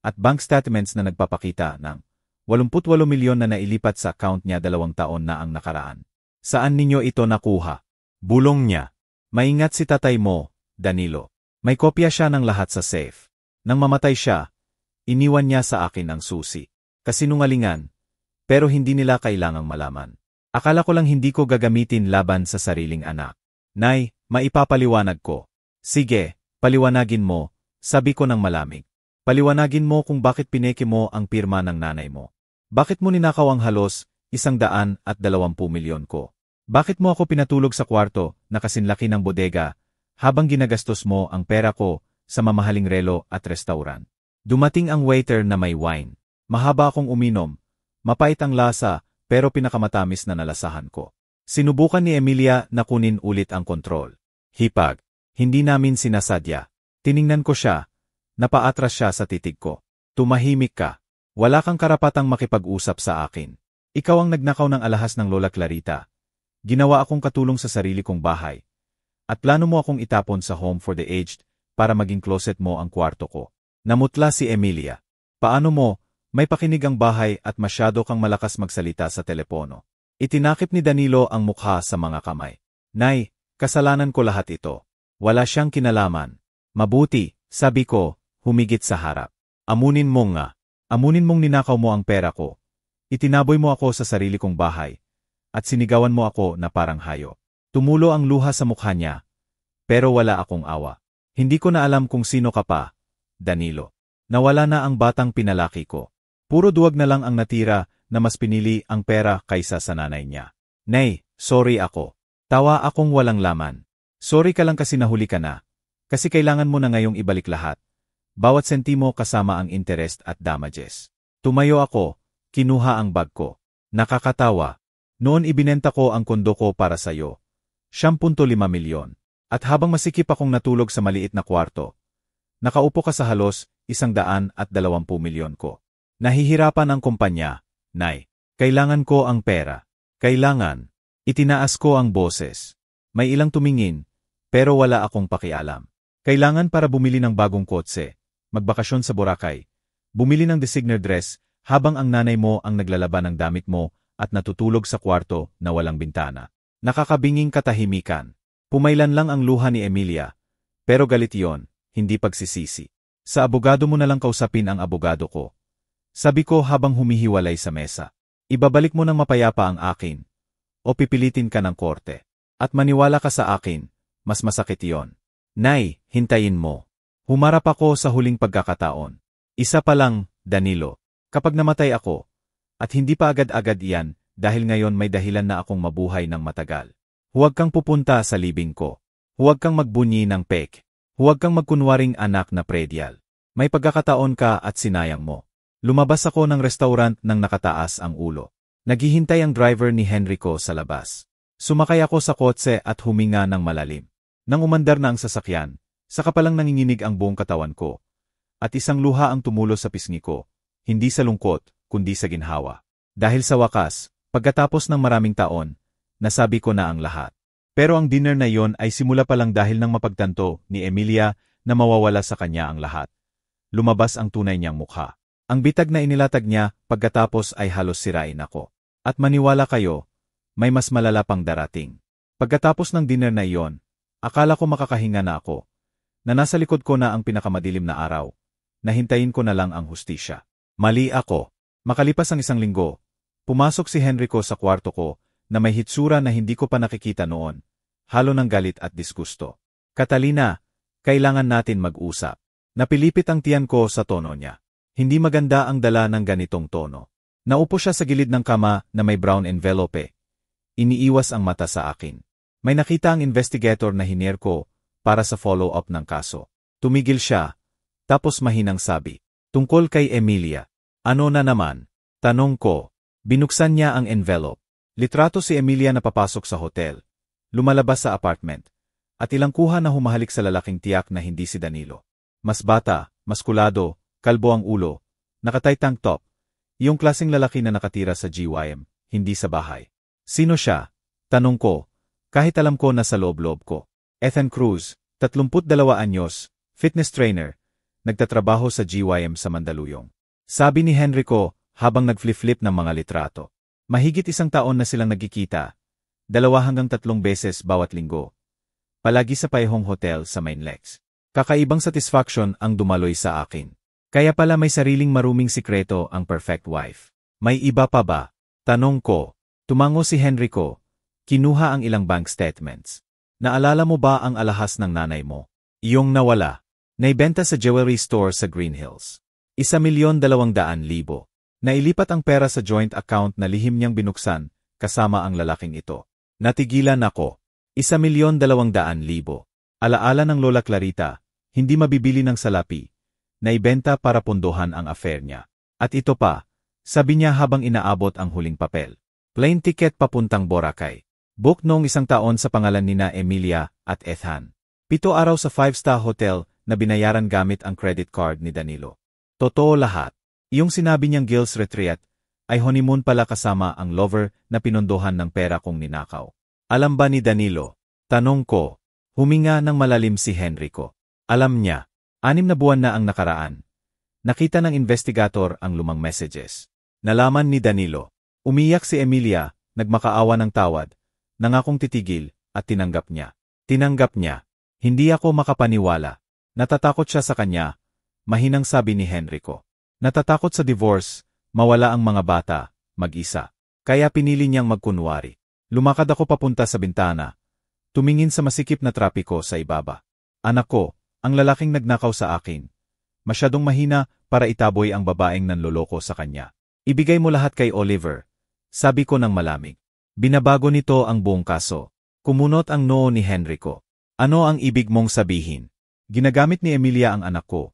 at bank statements na nagpapakita ng 88 milyon na nailipat sa account niya 2 taon na ang nakaraan. Saan ninyo ito nakuha? Bulong niya. Maingat si tatay mo, Danilo. May kopya siya ng lahat sa safe. Nang mamatay siya, iniwan niya sa akin ang susi. Kasinungalingan, pero hindi nila kailangang malaman. Akala ko lang hindi ko gagamitin laban sa sariling anak. Nay, maipapaliwanag ko. Sige, paliwanagin mo, sabi ko ng malamig. Paliwanagin mo kung bakit pineke mo ang pirma ng nanay mo. Bakit mo ninakaw ang halos 120 milyon ko? Bakit mo ako pinatulog sa kwarto na kasinlaki ng bodega habang ginagastos mo ang pera ko sa mamahaling relo at restaurant? Dumating ang waiter na may wine. Mahaba akong uminom. Mapait ang lasa pero pinakamatamis na nalasahan ko. Sinubukan ni Emilia na kunin ulit ang kontrol. Hipag. Hindi namin sinasadya. Tiningnan ko siya. Napaatras siya sa titig ko. Tumahimik ka. Wala kang karapatang makipag-usap sa akin. Ikaw ang nagnakaw ng alahas ng Lola Clarita. Ginawa akong katulong sa sarili kong bahay. At plano mo akong itapon sa home for the aged para maging closet mo ang kwarto ko. Namutla si Emilia. Paano mo, may pakinig ang bahay at masyado kang malakas magsalita sa telepono. Itinakip ni Danilo ang mukha sa mga kamay. Nay, kasalanan ko lahat ito. Wala siyang kinalaman. Mabuti, sabi ko, humigit sa harap. Amunin mo nga. Amunin mong ninakaw mo ang pera ko. Itinaboy mo ako sa sarili kong bahay. At sinigawan mo ako na parang hayo. Tumulo ang luha sa mukha niya. Pero wala akong awa. Hindi ko na alam kung sino ka pa, Danilo. Nawala na ang batang pinalaki ko. Puro duwag na lang ang natira na mas pinili ang pera kaysa sa nanay niya. Nay, sorry ako. Tawa akong walang laman. Sorry ka lang kasi nahuli ka na. Kasi kailangan mo na ngayong ibalik lahat. Bawat sentimo kasama ang interest at damages. Tumayo ako, kinuha ang bag ko. Nakakatawa. Noon ibinenta ko ang kondo ko para sa'yo. 10.5 milyon. At habang masikip akong natulog sa maliit na kwarto, nakaupo ka sa halos 120 milyon ko. Nahihirapan ang kumpanya, Nay. Kailangan ko ang pera. Kailangan. Itinaas ko ang boses. May ilang tumingin, pero wala akong pakialam. Kailangan para bumili ng bagong kotse, magbakasyon sa Boracay, bumili ng designer dress habang ang nanay mo ang naglalaban ng damit mo at natutulog sa kwarto na walang bintana. Nakakabinging katahimikan. Pumailan lang ang luha ni Emilia. Pero galit yon, hindi pagsisisi. Sa abogado mo na lang kausapin ang abogado ko. Sabi ko habang humihiwalay sa mesa. Ibabalik mo ng mapayapa ang akin. O pipilitin ka ng korte. At maniwala ka sa akin, mas masakit yon. Nay, hintayin mo. Humarap ako sa huling pagkakataon. Isa pa lang, Danilo. Kapag namatay ako, at hindi pa agad-agad iyan, dahil ngayon may dahilan na akong mabuhay ng matagal. Huwag kang pupunta sa libing ko. Huwag kang magbunyi ng pek. Huwag kang magkunwaring anak na predyal. May pagkakataon ka at sinayang mo. Lumabas ako ng restaurant nang nakataas ang ulo. Naghihintay ang driver ni Henrico sa labas. Sumakay ako sa kotse at huminga ng malalim. Nang umandar na ang sasakyan, saka palang nanginginig ang buong katawan ko. At isang luha ang tumulo sa pisngi ko, hindi sa lungkot, kundi sa ginhawa. Dahil sa wakas, pagkatapos ng maraming taon, nasabi ko na ang lahat. Pero ang dinner na yon ay simula pa lang dahil nang mapagtanto ni Emilia na mawawala sa kanya ang lahat. Lumabas ang tunay niyang mukha. Ang bitag na inilatag niya pagkatapos ay halos sirain ako. At maniwala kayo, may mas malala pang darating. Pagkatapos ng dinner na iyon, akala ko makakahinga na ako, na nasa likod ko na ang pinakamadilim na araw, nahintayin ko na lang ang hustisya. Mali ako. Makalipas ang 1 linggo, pumasok si Henrico sa kwarto ko na may hitsura na hindi ko pa nakikita noon, halo ng galit at disgusto. Catalina, kailangan natin mag-usap. Napilipit ang tiyan ko sa tono niya. Hindi maganda ang dala ng ganitong tono. Naupo siya sa gilid ng kama na may brown envelope. Iniiwas ang mata sa akin. May nakita ang investigator na hinier ko para sa follow-up ng kaso. Tumigil siya, tapos mahinang sabi, tungkol kay Emilia. Ano na naman? Tanong ko. Binuksan niya ang envelope. Litrato si Emilia na papasok sa hotel. Lumalabas sa apartment. At ilang kuha na humahalik sa lalaking tiyak na hindi si Danilo. Mas bata, maskulado, kalbo ang ulo, nakatay tank top. Yung klaseng lalaki na nakatira sa GYM, hindi sa bahay. Sino siya? Tanong ko, kahit alam ko na sa loob-loob ko. Ethan Cruz, 32 anyos, fitness trainer, nagtatrabaho sa GYM sa Mandaluyong. Sabi ni Henrico, habang nag-flip-flip ng mga litrato. Mahigit 1 taon na silang nagkikita, 2 hanggang 3 beses bawat linggo. Palagi sa paehong hotel sa Mainlex. Kakaibang satisfaction ang dumaloy sa akin. Kaya pala may sariling maruming sikreto ang perfect wife. May iba pa ba? Tanong ko. Tumango si Henrico. Kinuha ang ilang bank statements. Naalala mo ba ang alahas ng nanay mo? Iyong nawala. Naibenta sa jewelry store sa Green Hills. 1,200,000. Nailipat ang pera sa joint account na lihim niyang binuksan, kasama ang lalaking ito. Natigilan ako. 1,200,000. Alaala ng Lola Clarita, hindi mabibili ng salapi. Naibenta para pundohan ang affair niya. At ito pa, sabi niya habang inaabot ang huling papel. Plane ticket papuntang Boracay. Book noong 1 taon sa pangalan nina Emilia at Ethan. 7 araw sa 5-star hotel na binayaran gamit ang credit card ni Danilo. Totoo lahat. Yung sinabi niyang Gills Retreat ay honeymoon pala kasama ang lover na pinondohan ng pera kong ninakaw. Alam ba ni Danilo? Tanong ko. Huminga ng malalim si Henrico. Alam niya. 6 na buwan na ang nakaraan. Nakita ng investigator ang lumang messages. Nalaman ni Danilo. Umiyak si Emilia, nagmakaawa ng tawad, nangakong titigil, at tinanggap niya. Tinanggap niya. Hindi ako makapaniwala. Natatakot siya sa kanya, mahinang sabi ni Henrico. Natatakot sa divorce, mawala ang mga bata, mag-isa. Kaya pinili niyang magkunwari. Lumakad ako papunta sa bintana. Tumingin sa masikip na trapiko sa ibaba. Anak ko, ang lalaking nagnakaw sa akin. Masyadong mahina para itaboy ang babaeng nanloloko sa kanya. Ibigay mo lahat kay Oliver. Sabi ko ng malamig. Binabago nito ang buong kaso. Kumunot ang noo ni Henrico. Ano ang ibig mong sabihin? Ginagamit ni Emilia ang anak ko.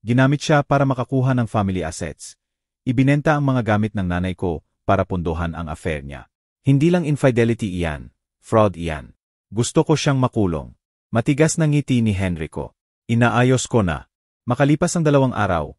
Ginamit siya para makakuha ng family assets. Ibinenta ang mga gamit ng nanay ko para pundohan ang affair niya. Hindi lang infidelity iyan, fraud iyan. Gusto ko siyang makulong. Matigas na ngiti ni Henrico. Inaayos ko na. Makalipas ang 2 araw,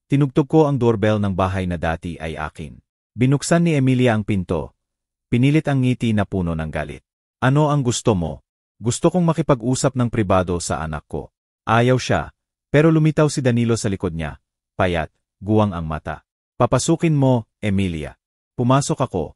tinugtog ko ang doorbell ng bahay na dati ay akin. Binuksan ni Emilia ang pinto. Pinilit ang ngiti na puno ng galit. Ano ang gusto mo? Gusto kong makipag-usap ng pribado sa anak ko. Ayaw siya, pero lumitaw si Danilo sa likod niya. Payat, guwang ang mata. Papasukin mo, Emilia. Pumasok ako.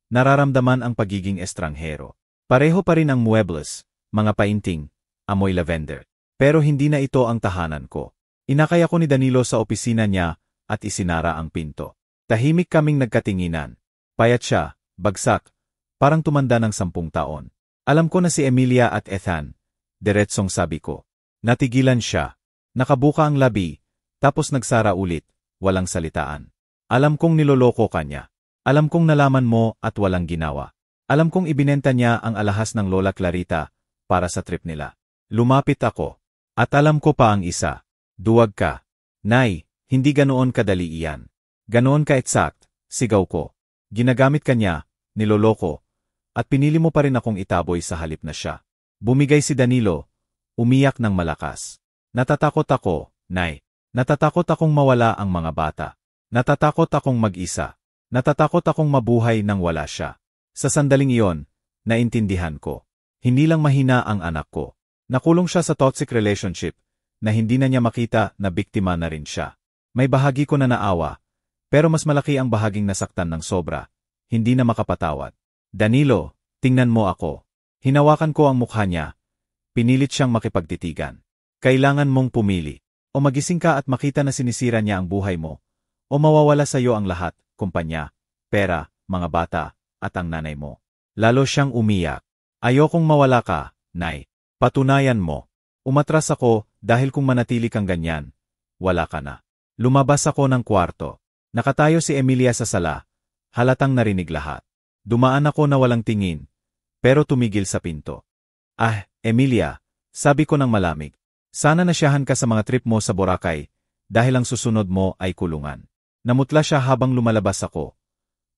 Nararamdaman ang pagiging estranghero. Pareho pa rin ang muebles, mga painting, amoy lavender. Pero hindi na ito ang tahanan ko. Inakay ako ni Danilo sa opisina niya at isinara ang pinto. Tahimik kaming nagkatinginan. Payat siya, bagsak, parang tumanda ng 10 taon. Alam ko na si Emilia at Ethan. Diretsong sabi ko. Natigilan siya. Nakabuka ang labi, tapos nagsara ulit, walang salitaan. Alam kong niloloko ka niya. Alam kong nalaman mo at walang ginawa. Alam kong ibinenta niya ang alahas ng Lola Clarita para sa trip nila. Lumapit ako. At alam ko pa ang isa. Duwag ka. Nay, hindi ganoon kadali iyan. Ganoon ka exact, sigaw ko. Ginagamit ka niya, niloloko, at pinili mo pa rin akong itaboy sa halip na siya. Bumigay si Danilo, umiyak ng malakas. Natatakot ako, Nay. Natatakot akong mawala ang mga bata. Natatakot akong mag-isa. Natatakot akong mabuhay nang wala siya. Sa sandaling iyon, naintindihan ko. Hindi lang mahina ang anak ko. Nakulong siya sa toxic relationship na hindi na niya makita na biktima na rin siya. May bahagi ko na naawa, pero mas malaki ang bahaging nasaktan ng sobra, hindi na makapatawad. Danilo, tingnan mo ako. Hinawakan ko ang mukha niya. Pinilit siyang makipagtitigan. Kailangan mong pumili. O magising ka at makita na sinisira niya ang buhay mo. O mawawala sa iyo ang lahat, kumpanya, pera, mga bata, at ang nanay mo. Lalo siyang umiyak. Ayokong mawala ka, Nay. Patunayan mo. Umatras ako dahil kung manatili kang ganyan, wala ka na. Lumabas ako ng kwarto. Nakatayo si Emilia sa sala. Halatang narinig lahat. Dumaan ako na walang tingin, pero tumigil sa pinto. Ah, Emilia, sabi ko ng malamig. Sana nasyahan ka sa mga trip mo sa Boracay dahil ang susunod mo ay kulungan. Namutla siya habang lumalabas ako.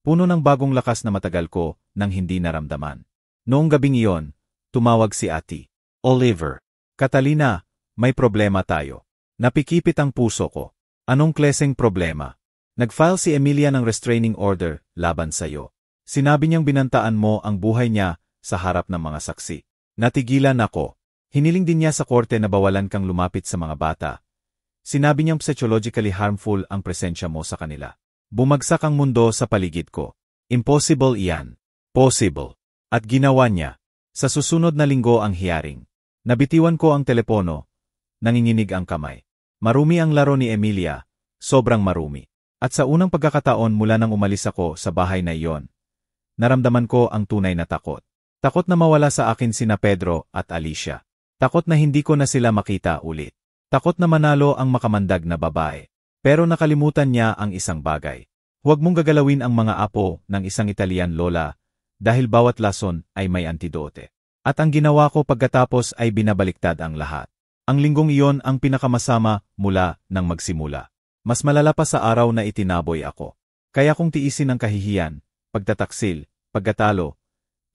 Puno ng bagong lakas na matagal ko nang hindi naramdaman. Noong gabing iyon, tumawag si Ate. Oliver. Catalina, may problema tayo. Napikipit ang puso ko. Anong kleseng problema? Nag-file si Emilia ng restraining order laban sa'yo. Sinabi niyang binantaan mo ang buhay niya sa harap ng mga saksi. Natigilan ako. Hiniling din niya sa korte na bawalan kang lumapit sa mga bata. Sinabi niyang psychologically harmful ang presensya mo sa kanila. Bumagsak ang mundo sa paligid ko. Impossible iyan. Possible. At ginawa niya. Sa susunod na linggo ang hearing. Nabitiwan ko ang telepono. Nanginginig ang kamay. Marumi ang laro ni Emilia. Sobrang marumi. At sa unang pagkakataon mula nang umalis ako sa bahay na iyon, naramdaman ko ang tunay na takot. Takot na mawala sa akin sina Pedro at Alicia. Takot na hindi ko na sila makita ulit. Takot na manalo ang makamandag na babae. Pero nakalimutan niya ang isang bagay. Huwag mong gagalawin ang mga apo ng isang Italian lola dahil bawat lason ay may antidote. At ang ginawa ko pagkatapos ay binabaliktad ang lahat. Ang linggong iyon ang pinakamasama mula nang magsimula. Mas malala pa sa araw na itinaboy ako. Kaya kong tiisin ang kahihiyan, pagtataksil, pagkatalo,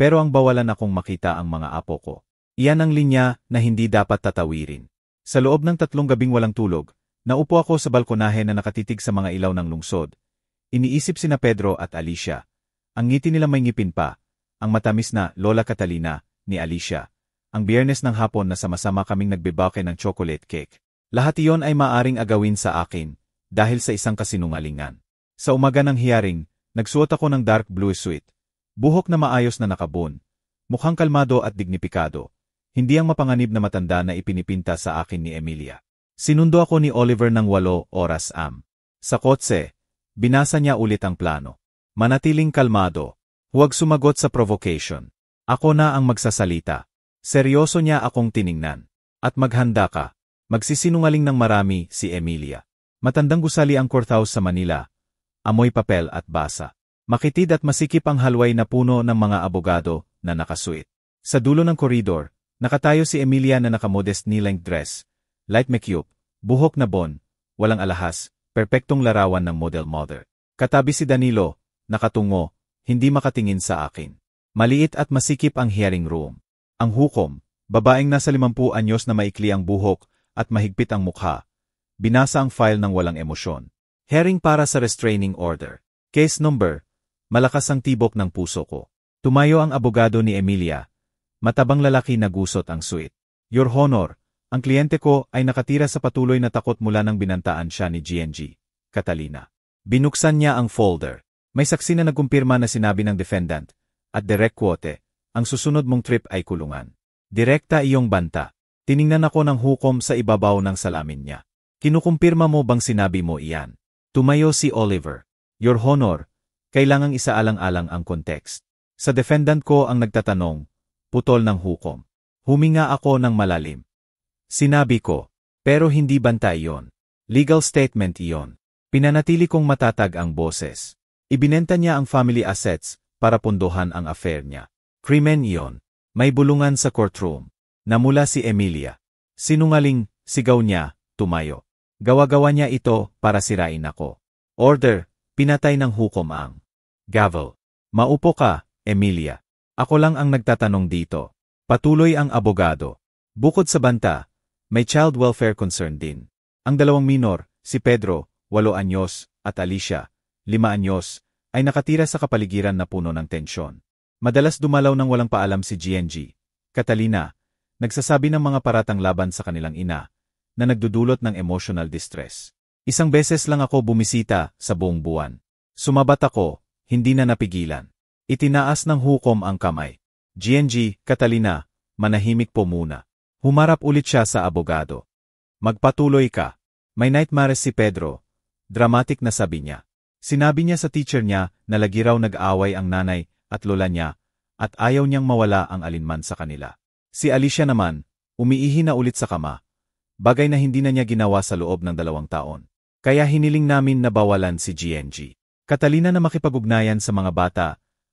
pero ang bawalan akong makita ang mga apo ko. Iyan ang linya na hindi dapat tatawirin. Sa loob ng 3 gabing walang tulog, naupo ako sa balkonahe na nakatitig sa mga ilaw ng lungsod. Iniisip sina Pedro at Alicia. Ang ngiti nila may ngipin pa, ang matamis na Lola Catalina ni Alicia. Ang Biyernes ng hapon na sama-sama kaming nagbebake ng chocolate cake. Lahat iyon ay maaring agawin sa akin dahil sa isang kasinungalingan. Sa umaga ng hearing, nagsuot ako ng dark blue suit. Buhok na maayos na nakabon. Mukhang kalmado at dignipikado. Hindi ang mapanganib na matanda na ipinipinta sa akin ni Emilia. Sinundo ako ni Oliver ng 8 oras am. Sa kotse, binasa niya ulit ang plano. Manatiling kalmado. Huwag sumagot sa provocation. Ako na ang magsasalita. Seryoso niya akong tiningnan. At maghanda ka. Magsisinungaling ng marami si Emilia. Matandang gusali ang courthouse sa Manila. Amoy papel at basa. Makitid at masikip ang halway na puno ng mga abogado na nakasuit. Sa dulo ng koridor, nakatayo si Emilia na nakamodest knee-length dress, light makeup, buhok na bon, walang alahas, perpektong larawan ng model mother. Katabi si Danilo, nakatungo, hindi makatingin sa akin. Maliit at masikip ang hearing room. Ang hukom, babaeng nasa 50 anyos na maikli ang buhok at mahigpit ang mukha. Binasa ang file ng walang emosyon. Hearing para sa restraining order. Case number. Malakas ang tibok ng puso ko. Tumayo ang abogado ni Emilia. Matabang lalaki na gusot ang suit. Your Honor, ang kliyente ko ay nakatira sa patuloy na takot mula nang binantaan siya ni GNG, Catalina. Binuksan niya ang folder. May saksi na nagkumpirma na sinabi ng defendant, at direct quote, ang susunod mong trip ay kulungan. Direkta iyong banta. Tiningnan ako ng hukom sa ibabaw ng salamin niya. Kinukumpirma mo bang sinabi mo iyan? Tumayo si Oliver. Your Honor, kailangang isaalang-alang ang context. Sa defendant ko ang nagtatanong, putol ng hukom. Huminga ako ng malalim. Sinabi ko, pero hindi banta iyon. Legal statement iyon. Pinanatili kong matatag ang boses. Ibinenta niya ang family assets para pundohan ang affair niya. Krimen iyon. May bulungan sa courtroom. Namula si Emilia. Sinungaling, sigaw niya, tumayo. Gawa-gawa niya ito para sirain ako. Order, pinatay ng hukom ang gavel. Maupo ka, Emilia. Ako lang ang nagtatanong dito. Patuloy ang abogado. Bukod sa banta, may child welfare concern din. Ang 2 minor, si Pedro, 8 anyos, at Alicia, 5 anyos, ay nakatira sa kapaligiran na puno ng tensyon. Madalas dumalaw ng walang paalam si GNG, Catalina, nagsasabi ng mga paratang laban sa kanilang ina, na nagdudulot ng emotional distress. Isang beses lang ako bumisita sa buong buwan. Sumabat ako, hindi na napigilan. Itinaas ng hukom ang kamay. GNG, Catalina, manahimik po muna. Humarap ulit siya sa abogado. Magpatuloy ka. May nightmares si Pedro. Dramatic na sabi niya. Sinabi niya sa teacher niya na lagi raw nag-aaway ang nanay at lola niya at ayaw niyang mawala ang alinman sa kanila. Si Alicia naman, umiihi na ulit sa kama. Bagay na hindi na niya ginawa sa loob ng 2 taon. Kaya hiniling namin na bawalan si GNG. Catalina na makipag-ugnayan sa mga bata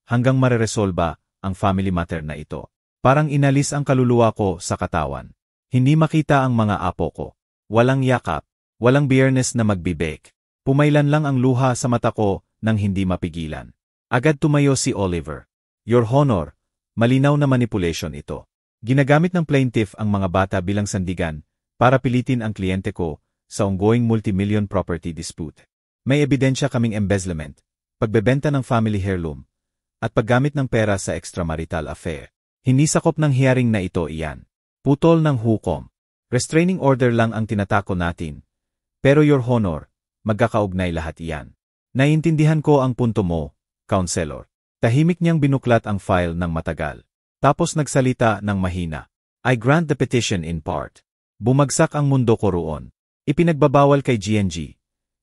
hanggang mareresolba ang family matter na ito. Parang inalis ang kaluluwa ko sa katawan. Hindi makita ang mga apo ko. Walang yakap, walang Biyernes na magbibake. Pumailan lang ang luha sa mata ko nang hindi mapigilan. Agad tumayo si Oliver. Your Honor, malinaw na manipulation ito. Ginagamit ng plaintiff ang mga bata bilang sandigan para pilitin ang kliyente ko sa ongoing multi-million property dispute. May ebidensya kaming embezzlement, pagbebenta ng family heirloom, at paggamit ng pera sa extramarital affair. Hindi sakop ng hearing na ito iyan. Putol ng hukom. Restraining order lang ang tinatako natin. Pero Your Honor, magkakaugnay lahat iyan. Naiintindihan ko ang punto mo, Counselor. Tahimik niyang binuklat ang file ng matagal. Tapos nagsalita ng mahina. I grant the petition in part. Bumagsak ang mundo ko roon. Ipinagbabawal kay GNG,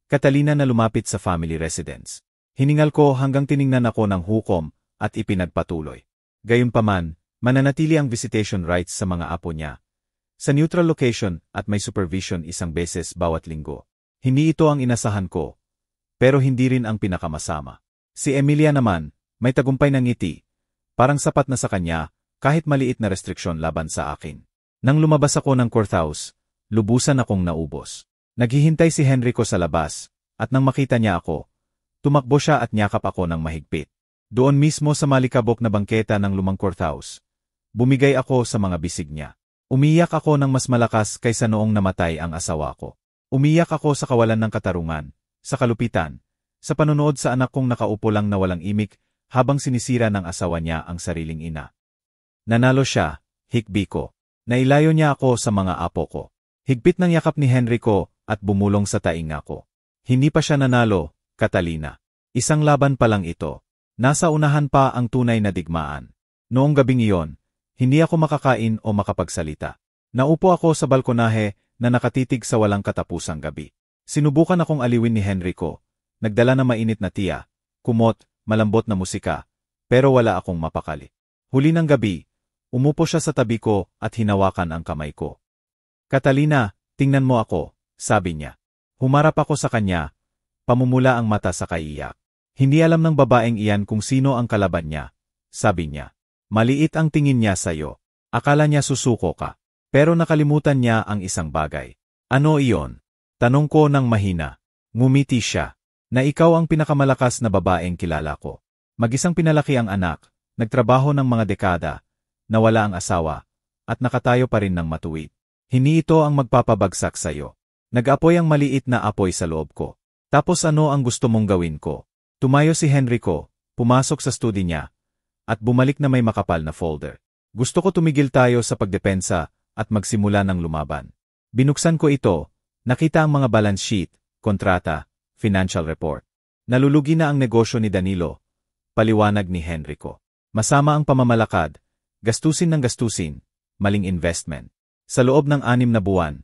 Catalina na lumapit sa family residence. Hiningal ko hanggang tiningnan ako ng hukom at ipinagpatuloy. Gayunpaman, mananatili ang visitation rights sa mga apo niya. Sa neutral location at may supervision isang beses bawat linggo. Hindi ito ang inasahan ko. Pero hindi rin ang pinakamasama. Si Emilia naman, may tagumpay ng ngiti. Parang sapat na sa kanya, kahit maliit na restriksyon laban sa akin. Nang lumabas ako ng courthouse, lubusan akong naubos. Naghihintay si Henrico sa labas, at nang makita niya ako, tumakbo siya at niyakap ako ng mahigpit. Doon mismo sa malikabok na bangketa ng lumang courthouse, bumigay ako sa mga bisig niya. Umiyak ako ng mas malakas kaysa noong namatay ang asawa ko. Umiyak ako sa kawalan ng katarungan, sa kalupitan, sa panonood sa anak kong nakaupo lang na walang imik habang sinisira ng asawa niya ang sariling ina. Nanalo siya, hikbi ko. Nailayo niya ako sa mga apo ko. Higpit ng yakap ni Henrico at bumulong sa tainga ko. Hindi pa siya nanalo, Catalina. Isang laban pa lang ito. Nasa unahan pa ang tunay na digmaan. Noong gabing iyon, hindi ako makakain o makapagsalita. Naupo ako sa balkonahe na nakatitig sa walang katapusang gabi. Sinubukan akong aliwin ni Henrico. Nagdala na mainit na tiya, kumot, malambot na musika, pero wala akong mapakali. Huli ng gabi, umupo siya sa tabi ko at hinawakan ang kamay ko. Catalina, tingnan mo ako, sabi niya. Humarap ako sa kanya, pamumula ang mata sa kaiyak. Hindi alam ng babaeng iyan kung sino ang kalaban niya, sabi niya. Maliit ang tingin niya sa'yo. Akala niya susuko ka. Pero nakalimutan niya ang isang bagay. Ano iyon? Tanong ko ng mahina. Ngumiti siya. Na ikaw ang pinakamalakas na babaeng kilala ko. Mag-isang pinalaki ang anak, nagtrabaho ng mga dekada, nawala ang asawa, at nakatayo pa rin ng matuwid. Hindi ito ang magpapabagsak sa'yo. Nag-apoy ang maliit na apoy sa loob ko. Tapos ano ang gusto mong gawin ko? Tumayo si Henrico, pumasok sa study niya, at bumalik na may makapal na folder. Gusto ko tumigil tayo sa pagdepensa at magsimula ng lumaban. Binuksan ko ito, nakita ang mga balance sheet, kontrata, financial report. Nalulugi na ang negosyo ni Danilo, paliwanag ni Henrico. Masama ang pamamalakad, gastusin ng gastusin, maling investment. Sa loob ng 6 na buwan,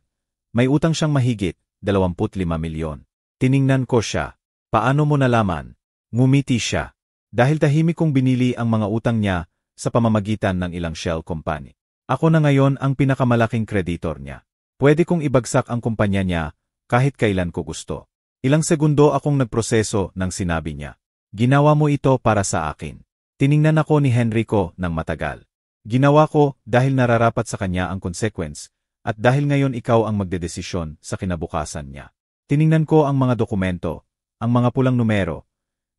may utang siyang mahigit 25 milyon. Tiningnan ko siya. Paano mo nalaman? Ngumiti siya. Dahil tahimik kong binili ang mga utang niya sa pamamagitan ng ilang shell company. Ako na ngayon ang pinakamalaking kreditor niya. Pwede kong ibagsak ang kumpanya niya kahit kailan ko gusto. Ilang segundo akong nagproseso nang sinabi niya. Ginawa mo ito para sa akin. Tiningnan ako ni Henrico ng matagal. Ginawa ko dahil nararapat sa kanya ang consequence at dahil ngayon ikaw ang magdedesisyon sa kinabukasan niya. Tiningnan ko ang mga dokumento, ang mga pulang numero.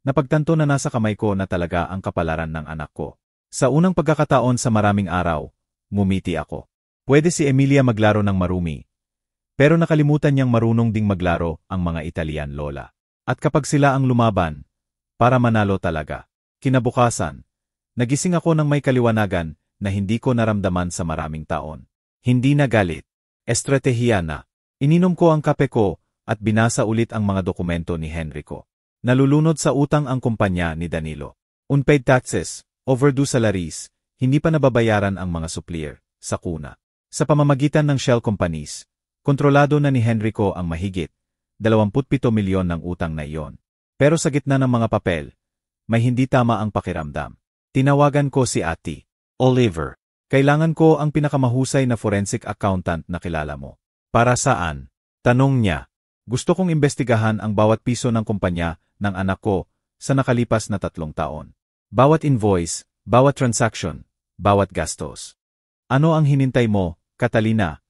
Napagtanto na nasa kamay ko na talaga ang kapalaran ng anak ko. Sa unang pagkakataon sa maraming araw, ngumiti ako. Pwede si Emilia maglaro ng marumi. Pero nakalimutan niyang marunong ding maglaro ang mga Italian lola. At kapag sila ang lumaban, para manalo talaga. Kinabukasan, nagising ako ng may kaliwanagan na hindi ko naramdaman sa maraming taon. Hindi na galit. Estratehiya na. Ininom ko ang kape ko at binasa ulit ang mga dokumento ni Henrico. Nalulunod sa utang ang kumpanya ni Danilo. Unpaid taxes, overdue salaries, hindi pa nababayaran ang mga supplier, sakuna. Sa pamamagitan ng shell companies, kontrolado na ni Henrico ang mahigit 27 milyon ng utang na iyon. Pero sa gitna ng mga papel, may hindi tama ang pakiramdam. Tinawagan ko si Ate Oliver. Kailangan ko ang pinakamahusay na forensic accountant na kilala mo. Para saan? Tanong niya. Gusto kong imbestigahan ang bawat piso ng kumpanya ng anak ko sa nakalipas na 3 taon. Bawat invoice, bawat transaction, bawat gastos. Ano ang hinintay mo, Catalina?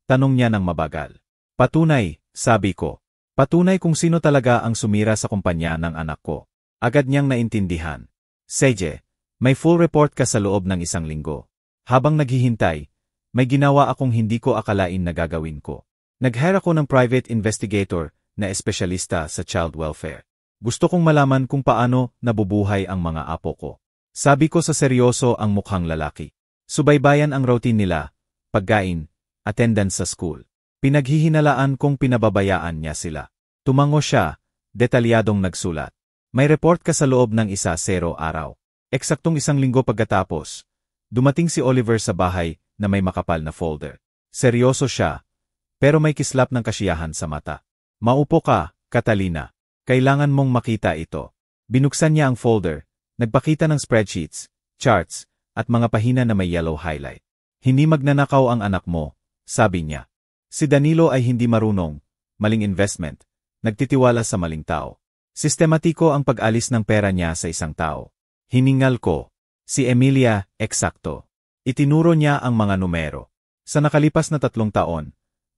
Tanong niya ng mabagal. Patunay, sabi ko. Patunay kung sino talaga ang sumira sa kumpanya ng anak ko. Agad niyang naintindihan. Seje, may full report ka sa loob ng 1 linggo. Habang naghihintay, may ginawa akong hindi ko akalain na gagawin ko. Nag-hire ako ng private investigator na espesyalista sa child welfare. Gusto kong malaman kung paano nabubuhay ang mga apo ko. Sabi ko sa seryoso ang mukhang lalaki. Subaybayan ang routine nila, pagkain, attendance sa school. Pinaghihinalaan kong pinababayaan niya sila. Tumango siya, detalyadong nagsulat. May report ka sa loob ng 1-0 araw. Eksaktong 1 linggo pagkatapos, dumating si Oliver sa bahay na may makapal na folder. Seryoso siya, pero may kislap ng kasiyahan sa mata. Maupo ka, Catalina. Kailangan mong makita ito. Binuksan niya ang folder, nagpakita ng spreadsheets, charts, at mga pahina na may yellow highlight. Hindi magnanakaw ang anak mo, sabi niya. Si Danilo ay hindi marunong, maling investment, nagtitiwala sa maling tao. Sistematiko ang pag-alis ng pera niya sa isang tao. Hiningal ko. Si Emilia, eksakto. Itinuro niya ang mga numero. Sa nakalipas na 3 taon,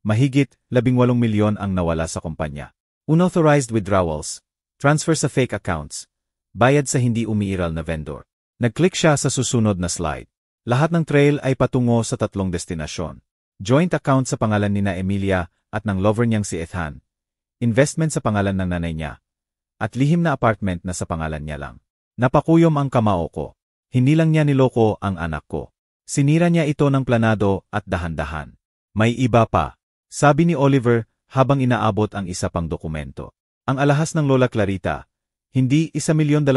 mahigit 18 milyon ang nawala sa kumpanya. Unauthorized withdrawals, transfer sa fake accounts, bayad sa hindi umiiral na vendor. Nag-click siya sa susunod na slide. Lahat ng trail ay patungo sa 3 destinasyon. Joint account sa pangalan ni na Emilia at ng lover niyang si Ethan. Investment sa pangalan ng nanay niya. At lihim na apartment na sa pangalan niya lang. Napakuyom ang kamao ko. Hindi lang niya niloko ang anak ko. Sinira niya ito ng planado at dahan-dahan. May iba pa. Sabi ni Oliver habang inaabot ang isa pang dokumento. Ang alahas ng Lola Clarita, hindi 1,200,000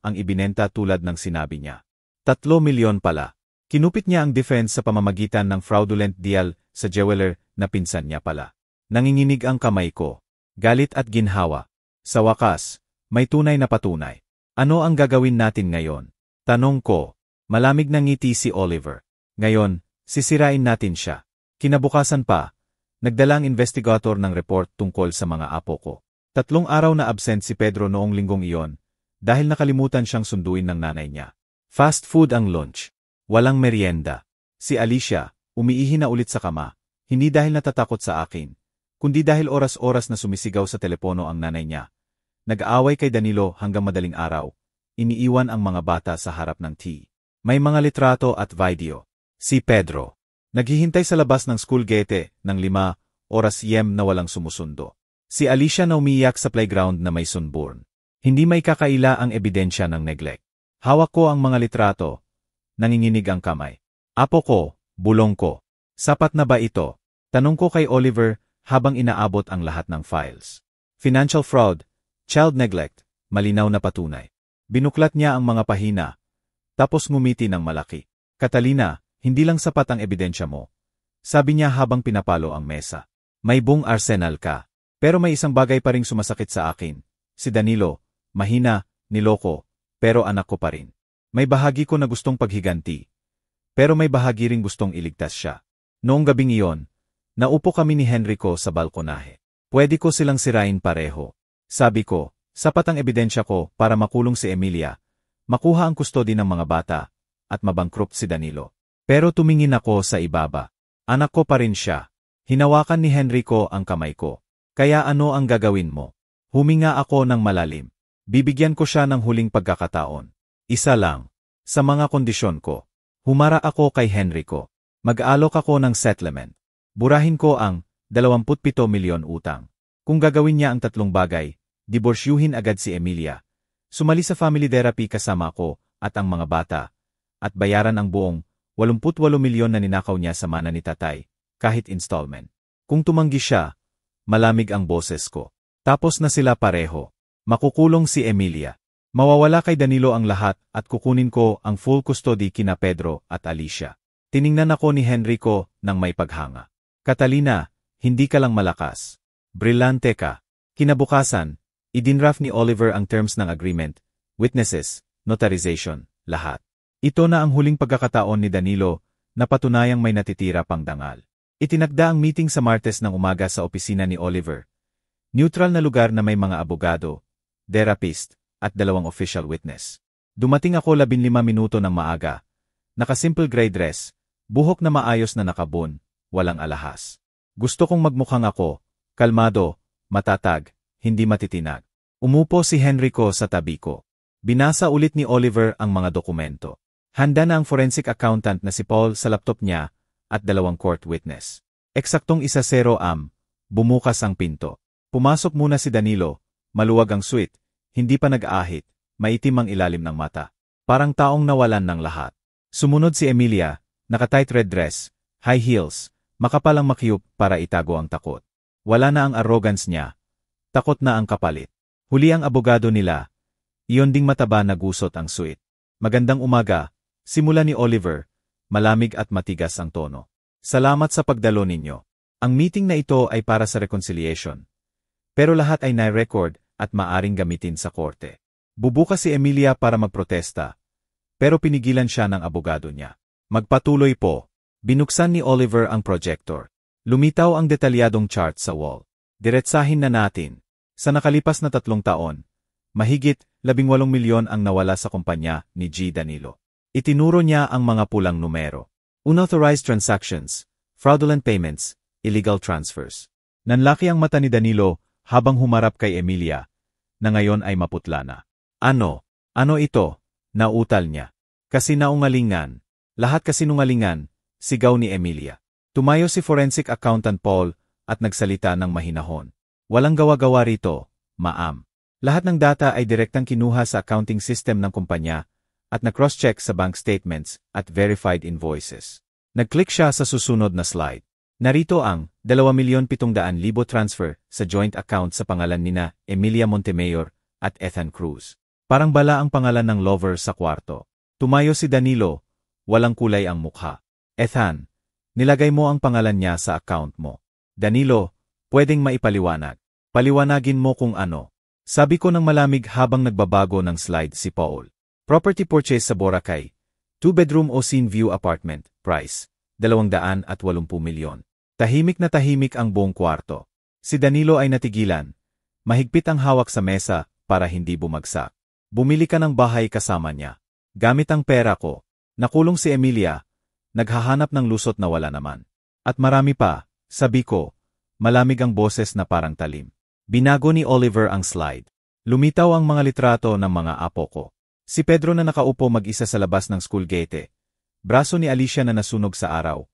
ang ibinenta tulad ng sinabi niya. 3 milyon pala. Kinupit niya ang defense sa pamamagitan ng fraudulent deal sa jeweler na pinsan niya pala. Nanginginig ang kamay ko. Galit at ginhawa. Sa wakas, may tunay na patunay. Ano ang gagawin natin ngayon? Tanong ko. Malamig na ngiti si Oliver. Ngayon, sisirain natin siya. Kinabukasan pa, nagdalang investigator ng report tungkol sa mga apo ko. 3 araw na absent si Pedro noong linggong iyon, dahil nakalimutan siyang sunduin ng nanay niya. Fast food ang lunch. Walang merienda. Si Alicia, umiihi na ulit sa kama, hindi dahil natatakot sa akin, kundi dahil oras-oras na sumisigaw sa telepono ang nanay niya. Nag-aaway kay Danilo hanggang madaling araw, iniiwan ang mga bata sa harap ng tea. May mga litrato at video. Si Pedro. Naghihintay sa labas ng school gate ng 5 oras na walang sumusundo. Si Alicia na umiiyak sa playground na may sunburn. Hindi may kakaila ang ebidensya ng neglect. Hawak ko ang mga litrato. Nanginginig ang kamay. Apo ko, bulong ko. Sapat na ba ito? Tanong ko kay Oliver habang inaabot ang lahat ng files. Financial fraud, child neglect, malinaw na patunay. Binuklat niya ang mga pahina. Tapos ngumiti ng malaki. Catalina, hindi lang sapat ang ebidensya mo. Sabi niya habang pinapalo ang mesa. May buong arsenal ka. Pero may isang bagay pa ring sumasakit sa akin. Si Danilo, mahina, niloko, pero anak ko pa rin. May bahagi ko na gustong paghiganti. Pero may bahagi ring gustong iligtas siya. Noong gabing iyon, naupo kami ni Henrico sa balkonahe. Pwede ko silang sirain pareho. Sabi ko, sapat ang ebidensya ko para makulong si Emilia, makuha ang kustodi ng mga bata, at mabangkrupt si Danilo. Pero tumingin ako sa ibaba. Anak ko pa rin siya. Hinawakan ni Henrico ang kamay ko. Kaya ano ang gagawin mo? Huminga ako ng malalim. Bibigyan ko siya ng huling pagkakataon. Isa lang. Sa mga kondisyon ko. Humara ako kay Henrico. Mag-aalok ako ng settlement. Burahin ko ang 27 milyon utang. Kung gagawin niya ang 3 bagay, diborsyuhin agad si Emilia. Sumali sa family therapy kasama ko at ang mga bata. At bayaran ang buong 88 milyon na ninakaw niya sa mana ni tatay, kahit installment. Kung tumanggi siya, malamig ang boses ko. Tapos na sila pareho. Makukulong si Emilia. Mawawala kay Danilo ang lahat at kukunin ko ang full custody kina Pedro at Alicia. Tiningnan ako ni Henrico nang may paghanga. Catalina, hindi ka lang malakas. Brillante ka. Kinabukasan, idinraft ni Oliver ang terms ng agreement, witnesses, notarization, lahat. Ito na ang huling pagkakataon ni Danilo na patunayang may natitira pang dangal. Itinakda ang meeting sa Martes ng umaga sa opisina ni Oliver. Neutral na lugar na may mga abogado, therapist, at 2 official witness. Dumating ako 15 minuto ng maaga. Naka-simple gray dress, buhok na maayos na nakabon, walang alahas. Gusto kong magmukhang ako, kalmado, matatag, hindi matitinag. Umupo si Henrico sa tabi ko. Binasa ulit ni Oliver ang mga dokumento. Handa na ang forensic accountant na si Paul sa laptop niya, at 2 court witness. Eksaktong 1:0 bumukas ang pinto. Pumasok muna si Danilo, maluwag ang suit, hindi pa nag-aahit, maitim ang ilalim ng mata. Parang taong nawalan ng lahat. Sumunod si Emilia, naka-tight red dress, high heels, makapal ang makyup para itago ang takot. Wala na ang arrogance niya. Takot na ang kapalit. Huli ang abogado nila. Iyon ding mataba na gusot ang suit. Magandang umaga, simula ni Oliver, malamig at matigas ang tono. Salamat sa pagdalo ninyo. Ang meeting na ito ay para sa reconciliation. Pero lahat ay na-record at maaring gamitin sa korte. Bubukas si Emilia para magprotesta. Pero pinigilan siya ng abogado niya. Magpatuloy po. Binuksan ni Oliver ang projector. Lumitaw ang detalyadong chart sa wall. Diretsahin na natin. Sa nakalipas na 3 taon, mahigit 18 milyon ang nawala sa kumpanya ni G. Danilo. Itinuro niya ang mga pulang numero. Unauthorized transactions, fraudulent payments, illegal transfers. Nanlaki ang mata ni Danilo habang humarap kay Emilia, na ngayon ay maputla na. Ano? Ano ito? Nautal niya. Kasinungalingan. Lahat kasinungalingan, sigaw ni Emilia. Tumayo si forensic accountant Paul at nagsalita ng mahinahon. Walang gawa-gawa rito, ma'am. Lahat ng data ay direktang kinuha sa accounting system ng kumpanya at na-cross-check sa bank statements at verified invoices. Nag-click siya sa susunod na slide. Narito ang 2,700,000 transfer sa joint account sa pangalan nina Emilia Montemayor at Ethan Cruz. Parang bala ang pangalan ng lover sa kwarto. Tumayo si Danilo, walang kulay ang mukha. Ethan, nilagay mo ang pangalan niya sa account mo. Danilo, pwedeng maipaliwanag. Paliwanagin mo kung ano. Sabi ko ng malamig habang nagbabago ng slide si Paul. Property purchase sa Boracay. 2-bedroom Ocean View apartment. Price, 280 milyon. Tahimik na tahimik ang buong kwarto. Si Danilo ay natigilan. Mahigpit ang hawak sa mesa para hindi bumagsak. Bumili ka ng bahay kasama niya. Gamit ang pera ko. Nakulong si Emilia. Naghahanap ng lusot na wala naman. At marami pa, sabi ko. Malamig ang boses na parang talim. Binago ni Oliver ang slide. Lumitaw ang mga litrato ng mga apo ko. Si Pedro na nakaupo mag-isa sa labas ng school gate. Braso ni Alicia na nasunog sa araw.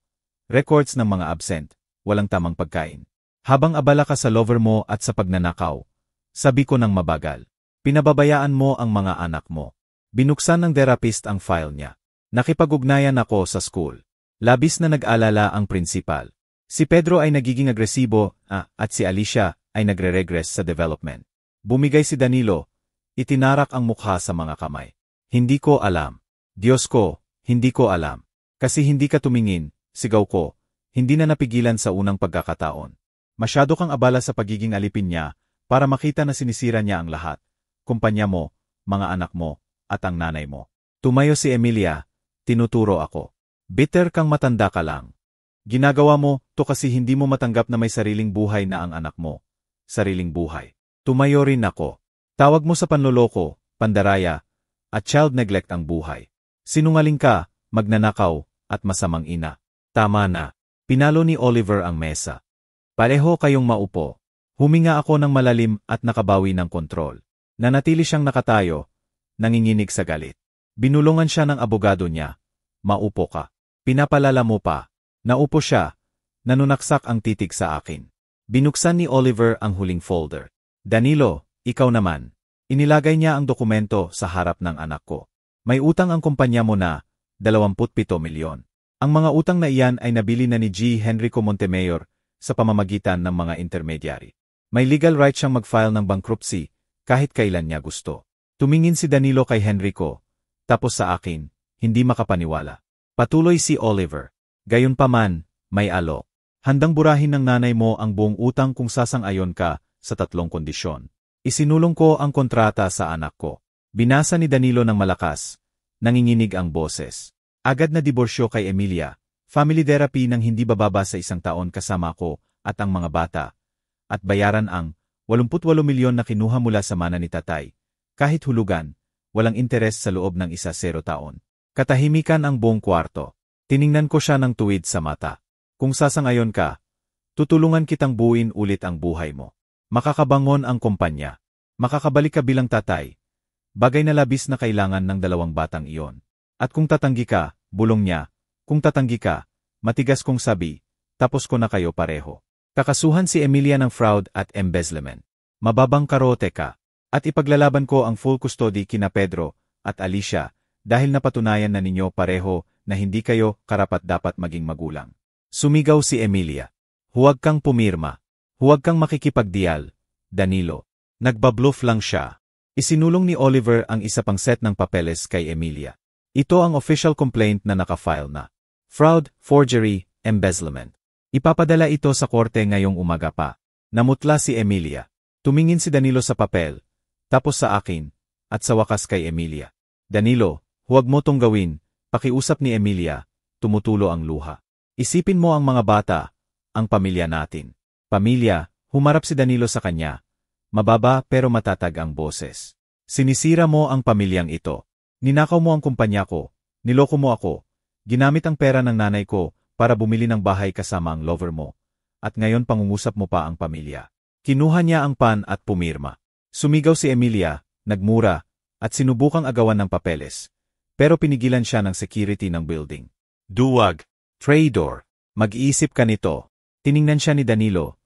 Records ng mga absent, walang tamang pagkain. Habang abala ka sa lover mo at sa pagnanakaw, sabi ko ng mabagal. Pinababayaan mo ang mga anak mo. Binuksan ng therapist ang file niya. Nakipag-ugnayan ako sa school. Labis na nag-alala ang principal. Si Pedro ay nagiging agresibo, at si Alicia ay nagre-regress sa development. Bumigay si Danilo, itinarak ang mukha sa mga kamay. Hindi ko alam. Diyos ko, hindi ko alam. Kasi hindi ka tumingin, sigaw ko, hindi na napigilan sa unang pagkakataon. Masyado kang abala sa pagiging alipin niya para makita na sinisira niya ang lahat. Kumpanya mo, mga anak mo, at ang nanay mo. Tumayo si Emilia, tinuturo ako. Bitter kang matanda ka lang. Ginagawa mo to kasi hindi mo matanggap na may sariling buhay na ang anak mo. Sariling buhay. Tumayo rin ako. Tawag mo sa panloloko, pandaraya, at child neglect ang buhay. Sinungaling ka, magnanakaw, at masamang ina. Tama na. Pinalo ni Oliver ang mesa. Pareho kayong maupo. Huminga ako ng malalim at nakabawi ng kontrol. Nanatili siyang nakatayo, nanginginig sa galit. Binulungan siya ng abogado niya. Maupo ka. Pinapalala mo pa. Naupo siya. Nanunaksak ang titig sa akin. Binuksan ni Oliver ang huling folder. Danilo, ikaw naman. Inilagay niya ang dokumento sa harap ng anak ko. May utang ang kumpanya mo na 27 milyon. Ang mga utang na iyan ay nabili na ni G. Henrico Montemayor sa pamamagitan ng mga intermediary. May legal right siyang mag-file ng bankruptcy kahit kailan niya gusto. Tumingin si Danilo kay Henrico, tapos sa akin, hindi makapaniwala. Patuloy si Oliver. Gayunpaman, may alok. Handang burahin ng nanay mo ang buong utang kung sasang-ayon ka sa 3 kondisyon. Isinulong ko ang kontrata sa anak ko. Binasa ni Danilo ng malakas. Nanginginig ang boses. Agad na diborsyo kay Emilia. Family therapy nang hindi bababa sa 1 taon kasama ko at ang mga bata. At bayaran ang 88 milyon na kinuha mula sa mana ni tatay. Kahit hulugan, walang interes sa loob ng 10 taon. Katahimikan ang buong kwarto. Tiningnan ko siya ng tuwid sa mata. Kung sasangayon ka, tutulungan kitang buuin ulit ang buhay mo. Makakabangon ang kumpanya. Makakabalik ka bilang tatay. Bagay na labis na kailangan ng 2 batang iyon. At kung tatanggi ka, bulong niya, kung tatanggi ka, matigas kong sabi, tapos ko na kayo pareho. Kakasuhan si Emilia ng fraud at embezzlement. Mababang karote ka. At ipaglalaban ko ang full custody kina Pedro at Alicia dahil napatunayan na ninyo pareho na hindi kayo karapat-dapat maging magulang. Sumigaw si Emilia. Huwag kang pumirma. Huwag kang makikipagdial, Danilo. Nagbabluff lang siya. Isinulong ni Oliver ang isa pang set ng papeles kay Emilia. Ito ang official complaint na nakafile na. Fraud, forgery, embezzlement. Ipapadala ito sa korte ngayong umaga pa. Namutla si Emilia. Tumingin si Danilo sa papel, tapos sa akin, at sa wakas kay Emilia. Danilo, huwag mo tong gawin, pakiusap ni Emilia, tumutulo ang luha. Isipin mo ang mga bata, ang pamilya natin. Pamilya, humarap si Danilo sa kanya. Mababa pero matatag ang boses. Sinisira mo ang pamilyang ito. Ninakaw mo ang kumpanya ko, niloko mo ako, ginamit ang pera ng nanay ko para bumili ng bahay kasama ang lover mo, at ngayon pangungusap mo pa ang pamilya. Kinuha niya ang pan at pumirma. Sumigaw si Emilia, nagmura, at sinubukang agawan ng papeles. Pero pinigilan siya ng security ng building. Duwag, traitor, mag-iisip ka nito. Tiningnan siya ni Danilo.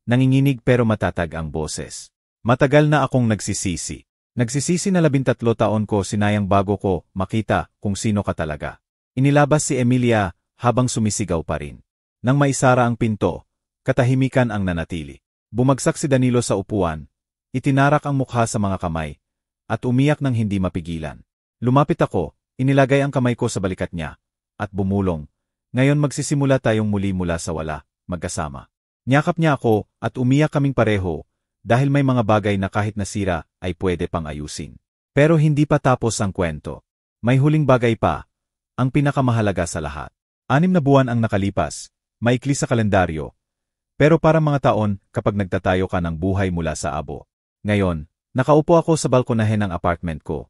Nanginginig pero matatag ang boses. Matagal na akong nagsisisi. Nagsisisi na 13 taon ko sinayang bago ko makita kung sino ka talaga. Inilabas si Emilia habang sumisigaw pa rin. Nang maisara ang pinto, katahimikan ang nanatili. Bumagsak si Danilo sa upuan, itinarak ang mukha sa mga kamay, at umiyak ng hindi mapigilan. Lumapit ako, inilagay ang kamay ko sa balikat niya, at bumulong. Ngayon magsisimula tayong muli mula sa wala, magkasama. Niyakap niya ako at umiyak kaming pareho dahil may mga bagay na kahit nasira ay pwede pang ayusin. Pero hindi pa tapos ang kwento. May huling bagay pa, ang pinakamahalaga sa lahat. 6 na buwan ang nakalipas, maikli sa kalendaryo. Pero parang mga taon kapag nagtatayo ka ng buhay mula sa abo. Ngayon, nakaupo ako sa balkonahe ng apartment ko.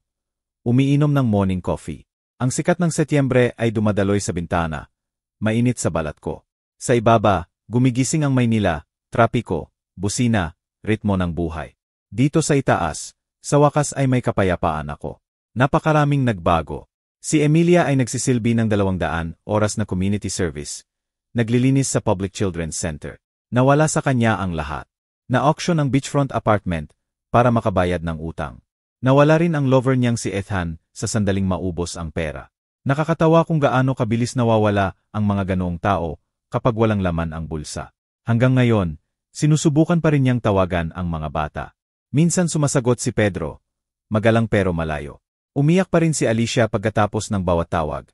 Umiinom ng morning coffee. Ang sikat ng Setyembre ay dumadaloy sa bintana. Mainit sa balat ko. Sa ibaba, gumigising ang Maynila, trapiko, busina, ritmo ng buhay. Dito sa itaas, sa wakas ay may kapayapaan ako. Napakaraming nagbago. Si Emilia ay nagsisilbi ng 200 oras na community service. Naglilinis sa Public Children's Center. Nawala sa kanya ang lahat. Na-auction ang beachfront apartment para makabayad ng utang. Nawala rin ang lover niyang si Ethan sa sandaling maubos ang pera. Nakakatawa kung gaano kabilis nawawala ang mga ganoong tao kapag walang laman ang bulsa. Hanggang ngayon, sinusubukan pa rin niyang tawagan ang mga bata. Minsan sumasagot si Pedro, magalang pero malayo. Umiyak pa rin si Alicia pagkatapos ng bawat tawag.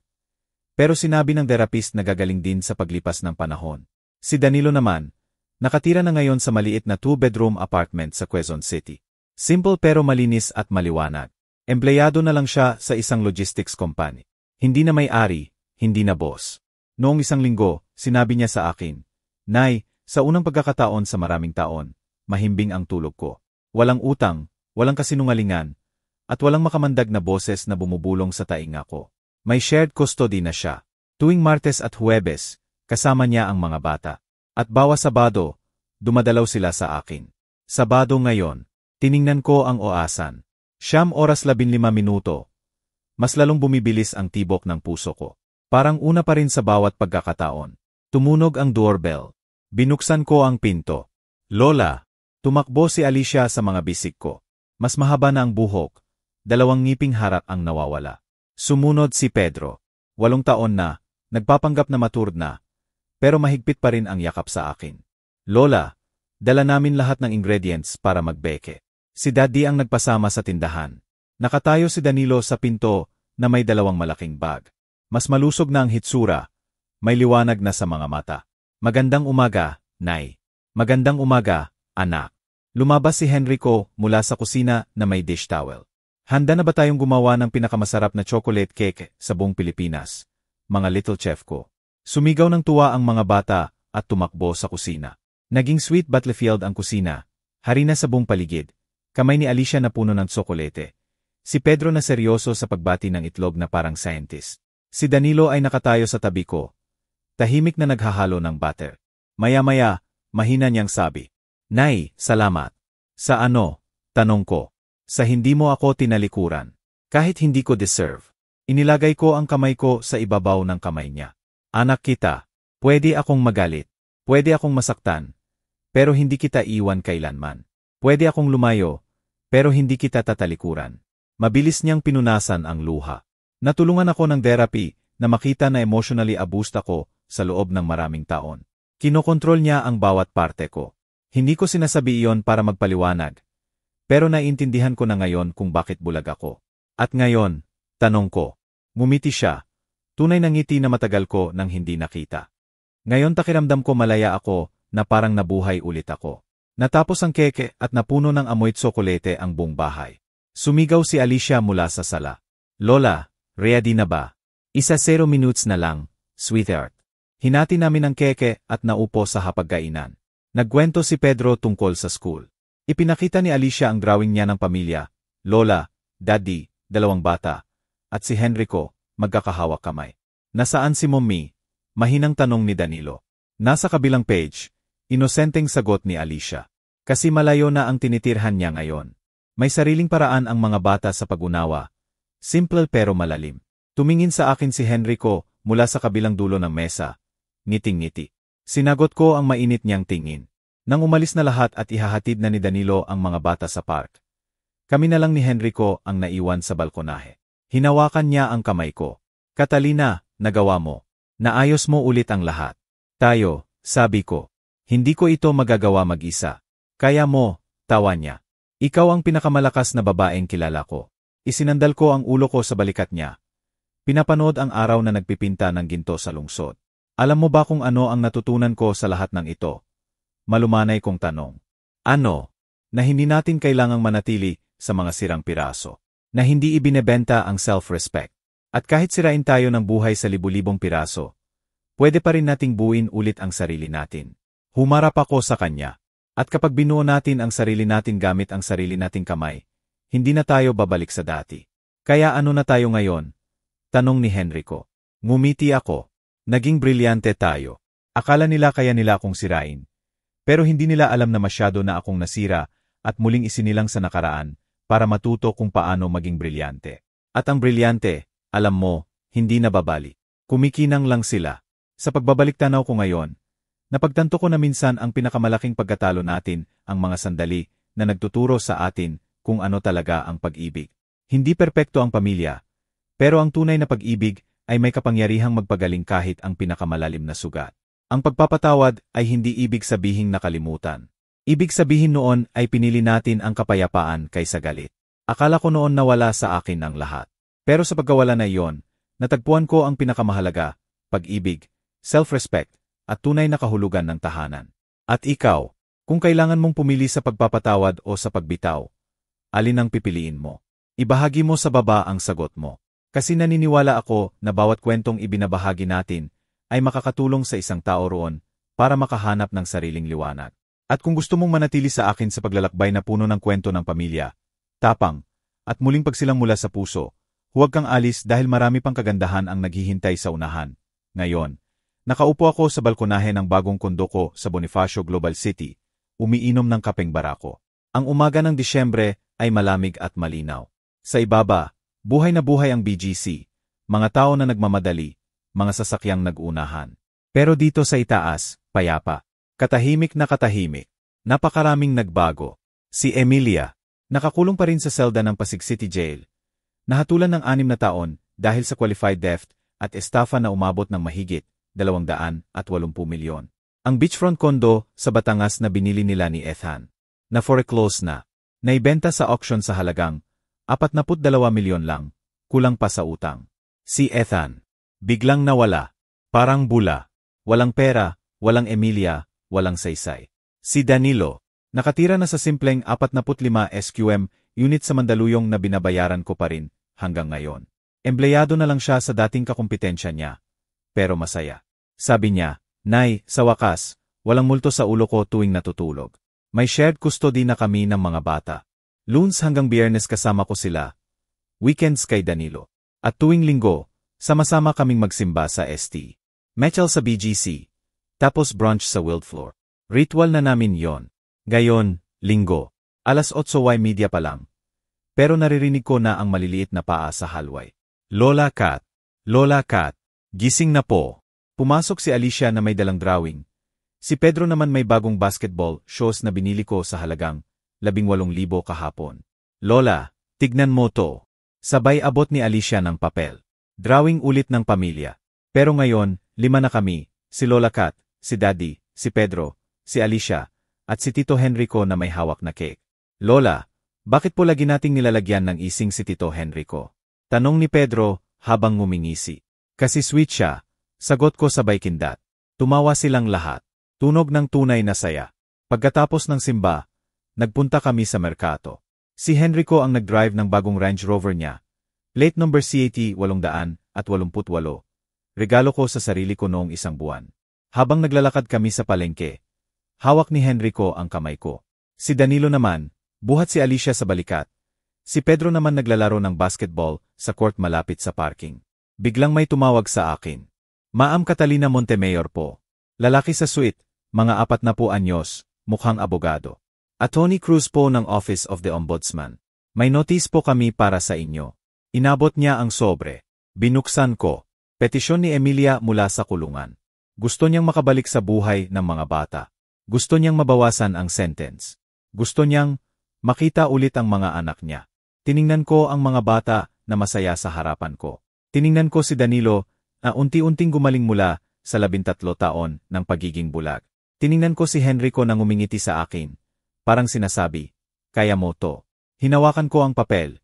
Pero sinabi ng therapist na gagaling din sa paglipas ng panahon. Si Danilo naman, nakatira na ngayon sa maliit na 2-bedroom apartment sa Quezon City. Simple pero malinis at maliwanag. Empleyado na lang siya sa isang logistics company. Hindi na may-ari, hindi na boss. Noong 1 linggo, sinabi niya sa akin, Nay, sa unang pagkakataon sa maraming taon, mahimbing ang tulog ko. Walang utang, walang kasinungalingan, at walang makamandag na boses na bumubulong sa tainga ko. May shared custody na siya. Tuwing Martes at Huwebes, kasama niya ang mga bata. At bawa Sabado, dumadalaw sila sa akin. Sabado ngayon, tiningnan ko ang oasan. 9:15. Mas lalong bumibilis ang tibok ng puso ko. Parang una pa rin sa bawat pagkakataon. Tumunog ang doorbell. Binuksan ko ang pinto. Lola, tumakbo si Alicia sa mga bisig ko. Mas mahaba na ang buhok. 2 ngiping harak ang nawawala. Sumunod si Pedro. 8 taon na, nagpapanggap na matured na. Pero mahigpit pa rin ang yakap sa akin. Lola, dala namin lahat ng ingredients para magbeke. Si Daddy ang nagpasama sa tindahan. Nakatayo si Danilo sa pinto na may 2 malaking bag. Mas malusog na ang hitsura. May liwanag na sa mga mata. Magandang umaga, Nay. Magandang umaga, anak. Lumabas si Henrico mula sa kusina na may dish towel. Handa na ba tayong gumawa ng pinakamasarap na chocolate cake sa buong Pilipinas? Mga little chef ko. Sumigaw ng tuwa ang mga bata at tumakbo sa kusina. Naging sweet battlefield ang kusina. Harina sa buong paligid. Kamay ni Alicia na puno ng tsokolete. Si Pedro na seryoso sa pagbati ng itlog na parang scientist. Si Danilo ay nakatayo sa tabi ko. Tahimik na naghahalo ng butter. Maya-maya, mahina niyang sabi. Nay, salamat. Sa ano? Tanong ko. Sa hindi mo ako tinalikuran. Kahit hindi ko deserve. Inilagay ko ang kamay ko sa ibabaw ng kamay niya. Anak kita. Pwede akong magalit. Pwede akong masaktan, pero hindi kita iwan kailanman. Pwede akong lumayo, pero hindi kita tatalikuran. Mabilis niyang pinunasan ang luha. Natulungan ako ng therapy na makita na emotionally abused ako sa loob ng maraming taon. Kinokontrol niya ang bawat parte ko. Hindi ko sinasabi iyon para magpaliwanag, pero naiintindihan ko na ngayon kung bakit bulag ako. At ngayon, tanong ko. Ngumiti siya. Tunay na ngiti na matagal ko nang hindi nakita. Ngayon takiramdam ko malaya ako na parang nabuhay ulit ako. Natapos ang keke at napuno ng amoy tsokolete ang buong bahay. Sumigaw si Alicia mula sa sala. Lola, ready na ba? 0 minutes na lang, sweetheart. Hinati namin ang keke at naupo sa hapagkainan. Nagkwento si Pedro tungkol sa school. Ipinakita ni Alicia ang drawing niya ng pamilya, Lola, Daddy, 2 bata, at si Henrico, magkakahawak kamay. Nasaan si Mommy? Mahinang tanong ni Danilo. Nasa kabilang page, inosenteng sagot ni Alicia. Kasi malayo na ang tinitirhan niya ngayon. May sariling paraan ang mga bata sa pag-unawa. Simple pero malalim. Tumingin sa akin si Henrico mula sa kabilang dulo ng mesa. Ngiting-ngiti. Sinagot ko ang mainit niyang tingin. Nang umalis na lahat at ihahatid na ni Danilo ang mga bata sa park, kami na lang ni Henrico ang naiwan sa balkonahe. Hinawakan niya ang kamay ko. Catalina, nagawa mo. Naayos mo ulit ang lahat. Tayo, sabi ko. Hindi ko ito magagawa mag-isa. Kaya mo, tawa niya. Ikaw ang pinakamalakas na babaeng kilala ko. Isinandal ko ang ulo ko sa balikat niya. Pinapanood ang araw na nagpipinta ng ginto sa lungsod. Alam mo ba kung ano ang natutunan ko sa lahat ng ito? Malumanay kong tanong. Ano? Na hindi natin kailangang manatili sa mga sirang piraso. Na hindi ibinebenta ang self-respect. At kahit sirain tayo ng buhay sa libu-libong piraso, pwede pa rin nating buuin ulit ang sarili natin. Humarap ako sa kanya. At kapag binuo natin ang sarili natin gamit ang sarili nating kamay, hindi na tayo babalik sa dati. Kaya ano na tayo ngayon? Tanong ni Henrico. Ngumiti ako. Naging brilyante tayo. Akala nila kaya nila akong sirain. Pero hindi nila alam na masyado na akong nasira at muling isinilang sa nakaraan para matuto kung paano maging brilyante. At ang brilyante, alam mo, hindi na babalik. Kumikinang lang sila. Sa pagbabalik tanaw ko ngayon, napagtanto ko na minsan ang pinakamalaking pagkatalo natin ang mga sandali na nagtuturo sa atin kung ano talaga ang pag-ibig. Hindi perpekto ang pamilya, pero ang tunay na pag-ibig ay may kapangyarihang magpagaling kahit ang pinakamalalim na sugat. Ang pagpapatawad ay hindi ibig sabihing nakalimutan. Ibig sabihin noon ay pinili natin ang kapayapaan kaysa galit. Akala ko noon nawala sa akin ang lahat. Pero sa pagkawala na iyon, natagpuan ko ang pinakamahalaga, pag-ibig, self-respect, at tunay na kahulugan ng tahanan. At ikaw, kung kailangan mong pumili sa pagpapatawad o sa pagbitaw, alin ang pipiliin mo? Ibahagi mo sa baba ang sagot mo. Kasi naniniwala ako na bawat kwentong ibinabahagi natin ay makakatulong sa isang tao roon para makahanap ng sariling liwanag. At kung gusto mong manatili sa akin sa paglalakbay na puno ng kwento ng pamilya, tapang, at muling pagsilang mula sa puso, huwag kang alis dahil marami pang kagandahan ang naghihintay sa unahan. Ngayon, nakaupo ako sa balkonahe ng bagong kondo ko sa Bonifacio Global City, umiinom ng kapeng barako. Ang umaga ng Disyembre ay malamig at malinaw. Sa ibaba, buhay na buhay ang BGC, mga tao na nagmamadali, mga sasakyang nag-unahan. Pero dito sa itaas, payapa. Katahimik na katahimik. Napakaraming nagbago. Si Emilia, nakakulong pa rin sa selda ng Pasig City Jail. Nahatulan ng 6 na taon dahil sa qualified theft at estafa na umabot ng mahigit 280 milyon. Ang beachfront condo sa Batangas na binili nila ni Ethan, na foreclose na, naibenta sa auction sa halagang 42 milyon lang, kulang pa sa utang. Si Ethan, biglang nawala, parang bula, walang pera, walang Emilia, walang saysay. Si Danilo, nakatira na sa simpleng 45 SQM unit sa Mandaluyong na binabayaran ko pa rin hanggang ngayon. Empleyado na lang siya sa dating kakumpetensya niya, pero masaya. Sabi niya, Nay, sa wakas, walang multo sa ulo ko tuwing natutulog. May shared custody na kami ng mga bata. Lunes hanggang Biyernes kasama ko sila. Weekends kay Danilo. At tuwing Linggo, sama-sama kaming magsimba sa ST. Mechel sa BGC. Tapos brunch sa Wildfloor. Ritual na namin yon. Gayon, Linggo. 8:00 media pa lang. Pero naririnig ko na ang maliliit na paa sa hallway. Lola Kat, gising na po. Pumasok si Alicia na may dalang drawing. Si Pedro naman may bagong basketball shoes na binili ko sa halagang 18,000 kahapon. Lola, tignan mo to. Sabay abot ni Alicia ng papel. Drawing ulit ng pamilya. Pero ngayon, 5 na kami, si Lola Kat, si Daddy, si Pedro, si Alicia, at si Tito Henrico na may hawak na cake. Lola, bakit po lagi nating nilalagyan ng ising si Tito Henrico? Tanong ni Pedro habang ngumingisi. Kasi sweet siya, sagot ko sabay kindat. Tumawa silang lahat. Tunog ng tunay na saya. Pagkatapos ng simba, nagpunta kami sa merkato. Si Henrico ang nag-drive ng bagong Range Rover niya. Plate number CAT 888. Regalo ko sa sarili ko noong 1 buwan. Habang naglalakad kami sa palengke, hawak ni Henrico ang kamay ko. Si Danilo naman, buhat si Alicia sa balikat. Si Pedro naman naglalaro ng basketball sa court malapit sa parking. Biglang may tumawag sa akin. Ma'am Catalina Montemayor po. Lalaki sa suite, mga 40 anyos, mukhang abogado. Attorney Cruz po ng Office of the Ombudsman. May notice po kami para sa inyo. Inabot niya ang sobre. Binuksan ko. Petisyon ni Emilia mula sa kulungan. Gusto niyang makabalik sa buhay ng mga bata. Gusto niyang mabawasan ang sentence. Gusto niyang makita ulit ang mga anak niya. Tiningnan ko ang mga bata na masaya sa harapan ko. Tiningnan ko si Danilo na unti-unting gumaling mula sa 13 taon ng pagiging bulag. Tiningnan ko si Henrico na ngumingiti sa akin. Parang sinasabi, kaya mo to. Hinawakan ko ang papel.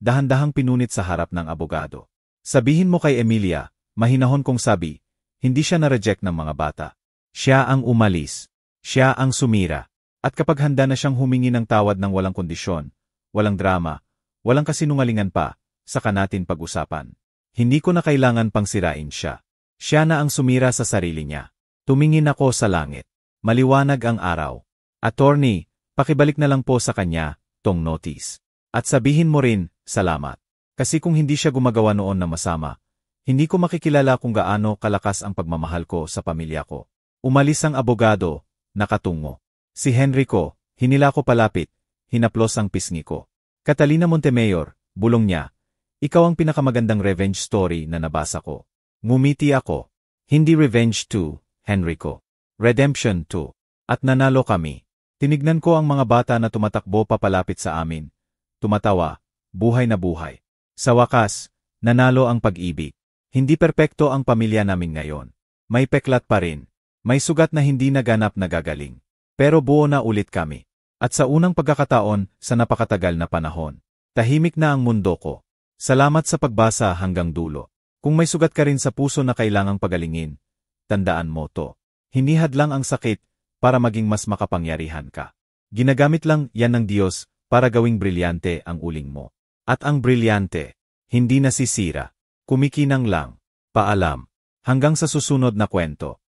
Dahan-dahang pinunit sa harap ng abogado. Sabihin mo kay Emilia, mahinahon kong sabi, hindi siya na-reject ng mga bata. Siya ang umalis. Siya ang sumira. At kapag handa na siyang humingi ng tawad ng walang kondisyon, walang drama, walang kasinungalingan pa, saka natin pag-usapan. Hindi ko na kailangan pang sirain siya. Siya na ang sumira sa sarili niya. Tumingin ako sa langit. Maliwanag ang araw. Attorney, pakibalik na lang po sa kanya, tong notice. At sabihin mo rin, salamat. Kasi kung hindi siya gumagawa noon na masama, hindi ko makikilala kung gaano kalakas ang pagmamahal ko sa pamilya ko. Umalis ang abogado, nakatungo. Si Henrico, hinila ko palapit, hinaplos ang pisngi ko. Catalina Montemayor, bulong niya, ikaw ang pinakamagandang revenge story na nabasa ko. Ngumiti ako. Hindi revenge 2, Henrico. Redemption 2. At nanalo kami. Tinignan ko ang mga bata na tumatakbo papalapit sa amin. Tumatawa, buhay na buhay. Sa wakas, nanalo ang pag-ibig. Hindi perpekto ang pamilya namin ngayon. May peklat pa rin. May sugat na hindi naganap na gagaling. Pero buo na ulit kami. At sa unang pagkakataon sa napakatagal na panahon, tahimik na ang mundo ko. Salamat sa pagbasa hanggang dulo. Kung may sugat ka rin sa puso na kailangang pagalingin, tandaan mo to. Hindi hadlang ang sakit para maging mas makapangyarihan ka. Ginagamit lang yan ng Diyos para gawing brilyante ang uling mo. At ang brilyante, hindi nasisira. Kumikinang lang. Paalam. Hanggang sa susunod na kwento.